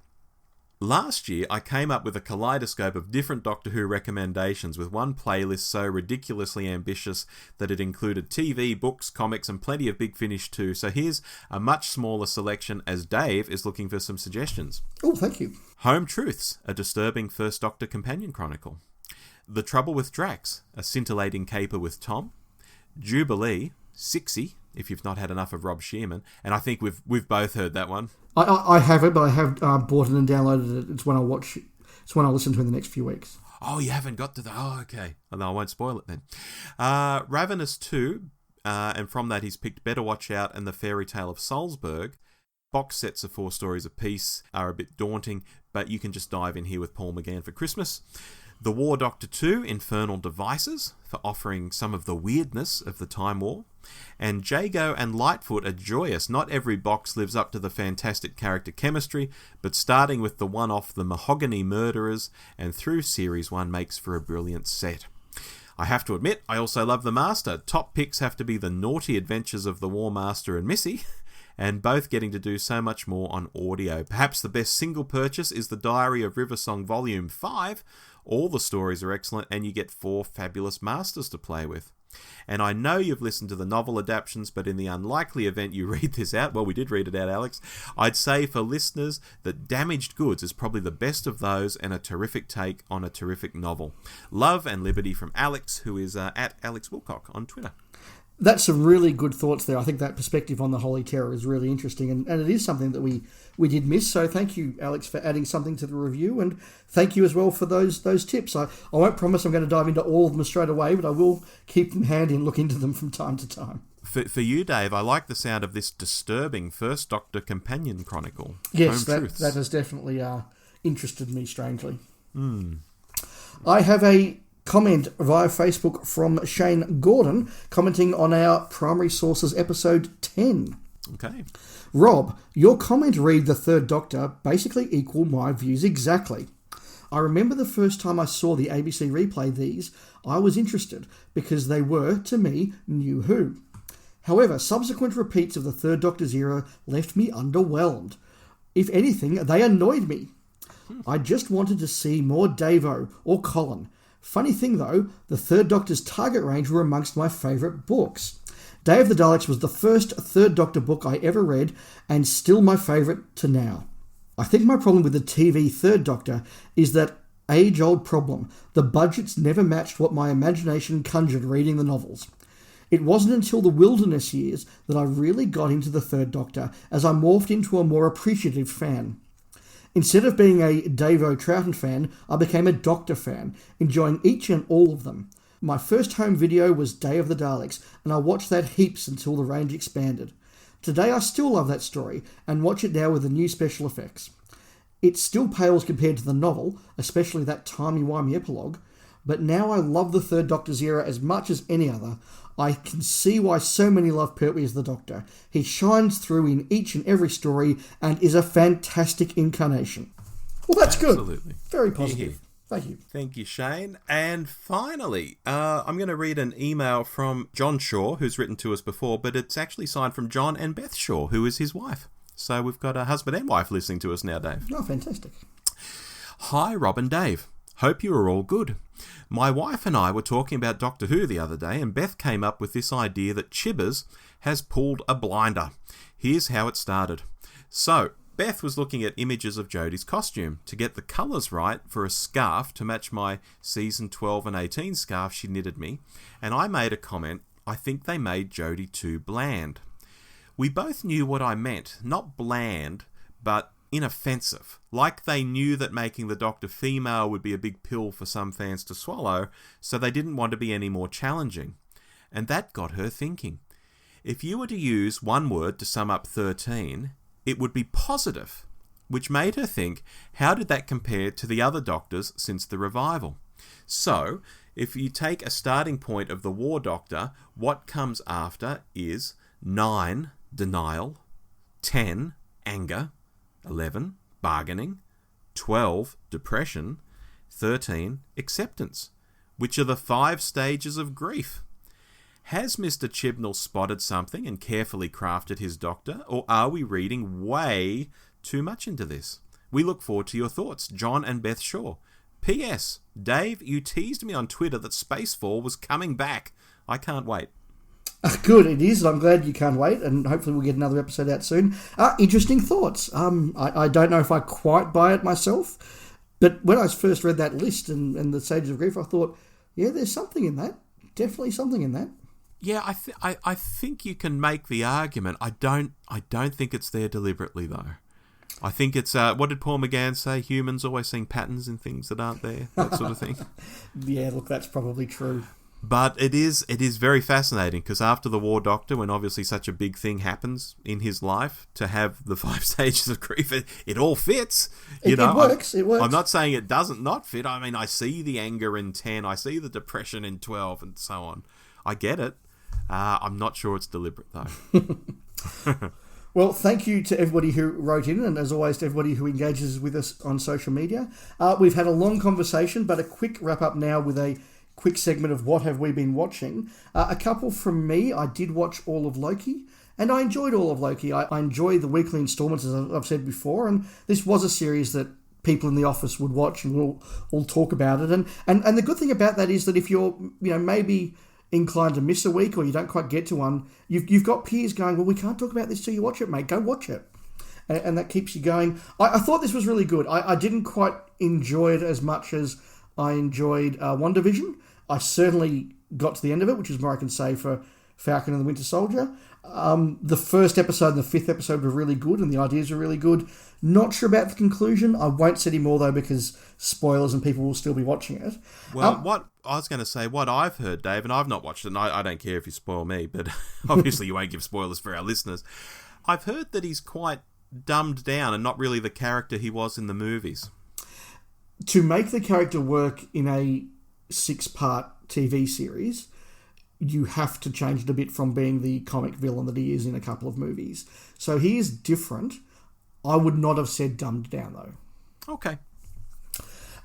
Last year, I came up with a kaleidoscope of different Doctor Who recommendations with one playlist so ridiculously ambitious that it included TV, books, comics, and plenty of Big Finish too. So here's a much smaller selection as Dave is looking for some suggestions. Oh, thank you. Home Truths, a disturbing First Doctor companion chronicle. The Trouble with Drax, a scintillating caper with Tom. Jubilee, Sixie, if you've not had enough of Rob Shearman, and I think we've both heard that one. I haven't, but I have bought it and downloaded it. It's when I watch. It's when I listen to it in the next few weeks. Oh, you haven't got to the... Oh, okay. Oh, no, I won't spoil it then. Ravenous 2, and from that he's picked Better Watch Out and The Fairy Tale of Salzburg. Box sets of 4 stories apiece are a bit daunting, but you can just dive in here with Paul McGann for Christmas. The War Doctor 2, Infernal Devices, for offering some of the weirdness of the Time War. And Jago and Lightfoot are joyous. Not every box lives up to the fantastic character chemistry, but starting with the one off The Mahogany Murderers and through Series 1 makes for a brilliant set. I have to admit, I also love The Master. Top picks have to be The Naughty Adventures of the War Master and Missy, and both getting to do so much more on audio. Perhaps the best single purchase is The Diary of River Song Volume 5. All the stories are excellent, and you get 4 fabulous masters to play with. And I know you've listened to the novel adaptations, but in the unlikely event you read this out, well, we did read it out, Alex, I'd say for listeners that Damaged Goods is probably the best of those and a terrific take on a terrific novel. Love and Liberty from Alex, who is at Alex Wilcock on Twitter. That's some really good thoughts there. I think that perspective on the Holy Terror is really interesting, and it is something that we did miss. So thank you, Alex, for adding something to the review, and thank you as well for those tips. I won't promise I'm going to dive into all of them straight away, but I will keep them handy and look into them from time to time. For you, Dave, I like the sound of this disturbing First Doctor companion chronicle. Yes, that has definitely interested me strangely. Mm. I have a comment via Facebook from Shane Gordon commenting on our Primary Sources episode 10. Okay. Rob, your comment read The Third Doctor basically equal my views exactly. I remember the first time I saw the ABC replay these, I was interested because they were, to me, New Who. However, subsequent repeats of the Third Doctor's era left me underwhelmed. If anything, they annoyed me. I just wanted to see more Davo or Colin. Funny thing though, the Third Doctor's target range were amongst my favourite books. Day of the Daleks was the first Third Doctor book I ever read, and still my favourite to now. I think my problem with the TV Third Doctor is that age-old problem. The budgets never matched what my imagination conjured reading the novels. It wasn't until the Wilderness years that I really got into the Third Doctor, as I morphed into a more appreciative fan. Instead of being a Davo Troughton fan, I became a Doctor fan, enjoying each and all of them. My first home video was Day of the Daleks, and I watched that heaps until the range expanded. Today I still love that story and watch it now with the new special effects. It still pales compared to the novel, especially that timey-wimey epilogue, but now I love the Third Doctor's era as much as any other. I can see why so many love Pertwee as the Doctor. He shines through in each and every story and is a fantastic incarnation. Well, that's good. Absolutely. Very positive. Thank you. Thank you, Shane. And finally, I'm going to read an email from John Shaw, who's written to us before, but it's actually signed from John and Beth Shaw, who is his wife. So we've got a husband and wife listening to us now, Dave. Oh, fantastic. Hi, Rob and Dave. Hope you are all good. My wife and I were talking about Doctor Who the other day, and Beth came up with this idea that Chibbers has pulled a blinder. Here's how it started. So, Beth was looking at images of Jodie's costume to get the colours right for a scarf to match my season 12 and 18 scarf she knitted me, and I made a comment, I think they made Jodie too bland. We both knew what I meant, not bland, but inoffensive, like they knew that making the Doctor female would be a big pill for some fans to swallow, so they didn't want to be any more challenging. And that got her thinking. If you were to use one word to sum up 13, it would be positive, which made her think, how did that compare to the other Doctors since the revival? So, if you take a starting point of the War Doctor, what comes after is 9, denial, 10, anger, 11, bargaining, 12, depression, 13, acceptance, which are the 5 stages of grief. Has Mr. Chibnall spotted something and carefully crafted his Doctor, or are we reading way too much into this? We look forward to your thoughts, John and Beth Shaw. P.S. Dave, you teased me on Twitter that Spacefall was coming back. I can't wait. Good, it is, and I'm glad you can't wait, and hopefully we'll get another episode out soon. Interesting thoughts. I don't know if I quite buy it myself, but when I first read that list and the stages of grief, I thought, yeah, there's something in that. Definitely something in that. Yeah, I think you can make the argument. I don't think it's there deliberately, though. I think it's, what did Paul McGann say? Humans always seeing patterns in things that aren't there, that sort of thing. Yeah, look, that's probably true. But it is very fascinating because after the War Doctor, when obviously such a big thing happens in his life, to have the 5 stages of grief, it all fits. It works. It works. I'm not saying it doesn't not fit. I mean, I see the anger in 10, I see the depression in 12, and so on. I get it. I'm not sure it's deliberate though. Well, thank you to everybody who wrote in, and as always to everybody who engages with us on social media. We've had a long conversation, but a quick wrap up now with a quick segment of what have we been watching. A couple from me. I did watch all of Loki, and I enjoyed all of Loki. I enjoy the weekly installments, as I've said before, and this was a series that people in the office would watch, and we'll all talk about it. And the good thing about that is that if you're maybe inclined to miss a week or you don't quite get to one, you've got peers going, well, we can't talk about this till you watch it, mate. Go watch it. And that keeps you going. I thought this was really good. I didn't quite enjoy it as much as I enjoyed WandaVision. I certainly got to the end of it, which is more I can say for Falcon and the Winter Soldier. The first episode and the 5th episode were really good, and the ideas were really good. Not sure about the conclusion. I won't say any more, though, because spoilers and people will still be watching it. Well, what I was going to say, what I've heard, Dave, and I've not watched it, and I don't care if you spoil me, but obviously you won't give spoilers for our listeners. I've heard that he's quite dumbed down and not really the character he was in the movies. To make the character work in a 6-part TV series, you have to change it a bit from being the comic villain that he is in a couple of movies. So he is different. I would not have said dumbed down, though. Okay.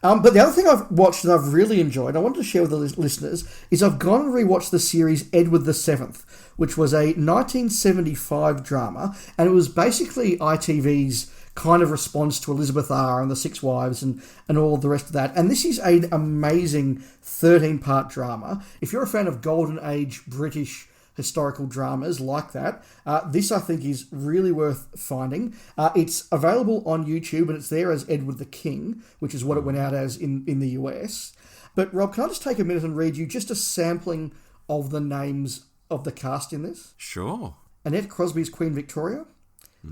But the other thing I've watched that I've really enjoyed, I wanted to share with the listeners, is I've gone and rewatched the series Edward VII, which was a 1975 drama, and it was basically ITV's kind of response to Elizabeth R. and the Six Wives and all of the rest of that. And this is an amazing 13-part drama. If you're a fan of Golden Age British historical dramas like that, this I think is really worth finding. It's available on YouTube and it's there as Edward the King, which is what it went out as in the US. But Rob, can I just take a minute and read you just a sampling of the names of the cast in this? Sure. Annette Crosby as Queen Victoria,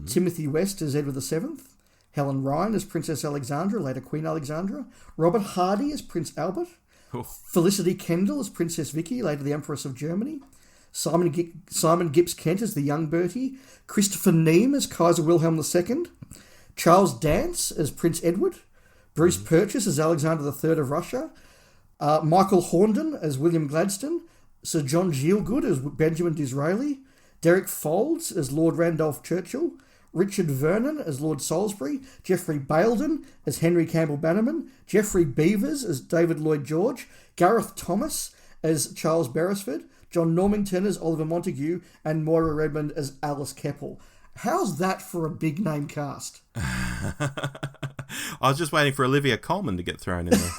Timothy West as Edward VII, Helen Ryan as Princess Alexandra, later Queen Alexandra, Robert Hardy as Prince Albert, Felicity Kendall as Princess Vicky, later the Empress of Germany, Simon Gibbs Kent as the young Bertie, Christopher Neame as Kaiser Wilhelm II, Charles Dance as Prince Edward, Bruce Purchase as Alexander III of Russia, Michael Horndon as William Gladstone, Sir John Gielgud as Benjamin Disraeli, Derek Folds as Lord Randolph Churchill, Richard Vernon as Lord Salisbury, Geoffrey Baildon as Henry Campbell Bannerman, Geoffrey Beavers as David Lloyd George, Gareth Thomas as Charles Beresford, John Normington as Oliver Montague, and Moira Redmond as Alice Keppel. How's that for a big name cast? I was just waiting for Olivia Colman to get thrown in there.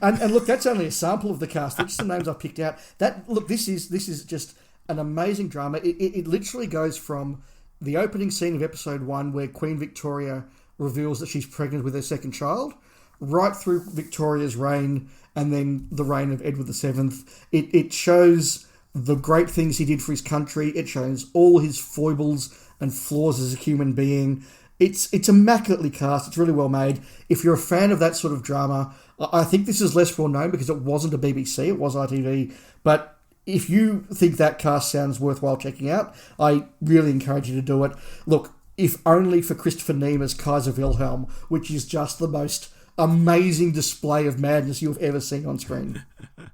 And look, that's only a sample of the cast. That's the names I picked out. This is just an amazing drama. It literally goes from the opening scene of episode 1, where Queen Victoria reveals that she's pregnant with her second child, right through Victoria's reign and then the reign of Edward VII. It shows the great things he did for his country. It shows all his foibles and flaws as a human being. It's immaculately cast. It's really well made. If you're a fan of that sort of drama, I think this is less well known because it wasn't a BBC, it was ITV. But if you think that cast sounds worthwhile checking out, I really encourage you to do it. Look, if only for Christopher Neame as Kaiser Wilhelm, which is just the most amazing display of madness you've ever seen on screen. A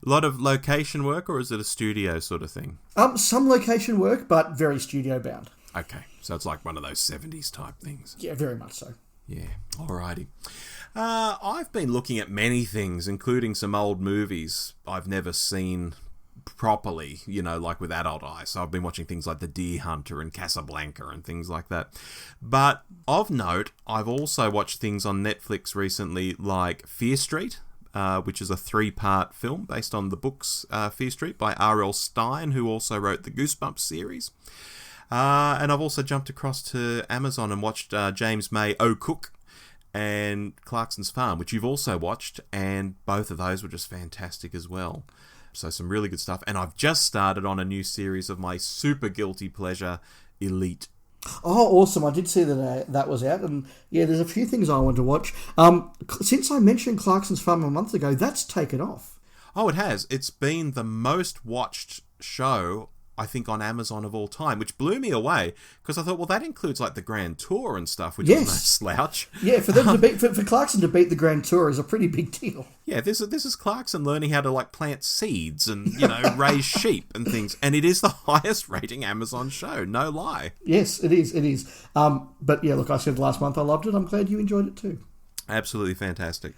lot of location work, or is it a studio sort of thing? Some location work, but very studio bound. Okay, so it's like one of those 70s type things. Yeah, very much so. Yeah, alrighty. I've been looking at many things, including some old movies I've never seen properly, like with adult eyes. So I've been watching things like The Deer Hunter and Casablanca and things like that. But of note, I've also watched things on Netflix recently like Fear Street, which is a 3-part film based on the books Fear Street by R.L. Stine, who also wrote the Goosebumps series. And I've also jumped across to Amazon and watched James May O'Cook and Clarkson's Farm, which you've also watched, and both of those were just fantastic as well. So some really good stuff. And I've just started on a new series of my super guilty pleasure, Elite. Oh, awesome. I did see that was out. And yeah, there's a few things I want to watch. Since I mentioned Clarkson's Farm a month ago, that's taken off. Oh, it has. It's been the most watched show, I think, on Amazon of all time, which blew me away because I thought, well, that includes like the Grand Tour and stuff, which is no slouch. Yeah, for them to beat for Clarkson to beat the Grand Tour is a pretty big deal. Yeah, this is Clarkson learning how to like plant seeds and raise sheep and things, and it is the highest rating Amazon show, no lie. Yes, it is. It is. But yeah, look, I said last month I loved it. I'm glad you enjoyed it too. Absolutely fantastic.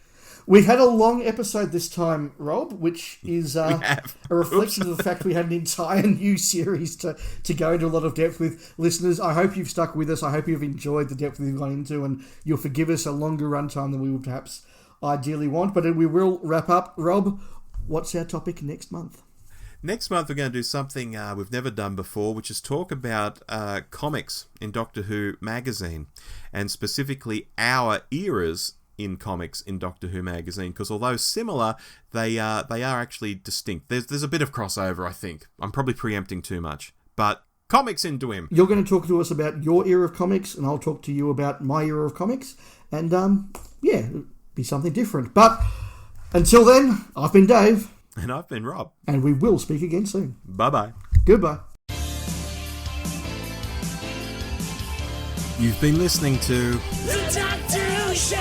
We've had a long episode this time, Rob, which is a reflection of the fact we had an entire new series to go into a lot of depth with. Listeners, I hope you've stuck with us. I hope you've enjoyed the depth we've gone into, and you'll forgive us a longer runtime than we would perhaps ideally want. But we will wrap up. Rob, what's our topic next month? Next month we're going to do something we've never done before, which is talk about comics in Doctor Who magazine, and specifically our eras in comics in Doctor Who magazine, because although similar, they are actually distinct. There's a bit of crossover, I think. I'm probably preempting too much, but comics into him. You're going to talk to us about your era of comics, and I'll talk to you about my era of comics, and it'll be something different. But until then, I've been Dave. And I've been Rob. And we will speak again soon. Bye-bye. Goodbye. You've been listening to The Doctor Who Show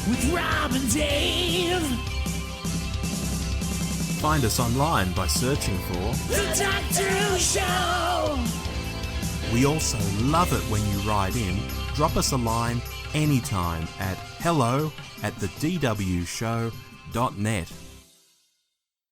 with Rob and Dave. Find us online by searching for The Doctor Who Show. We also love it when you write in. Drop us a line anytime at hello@thedwshow.net.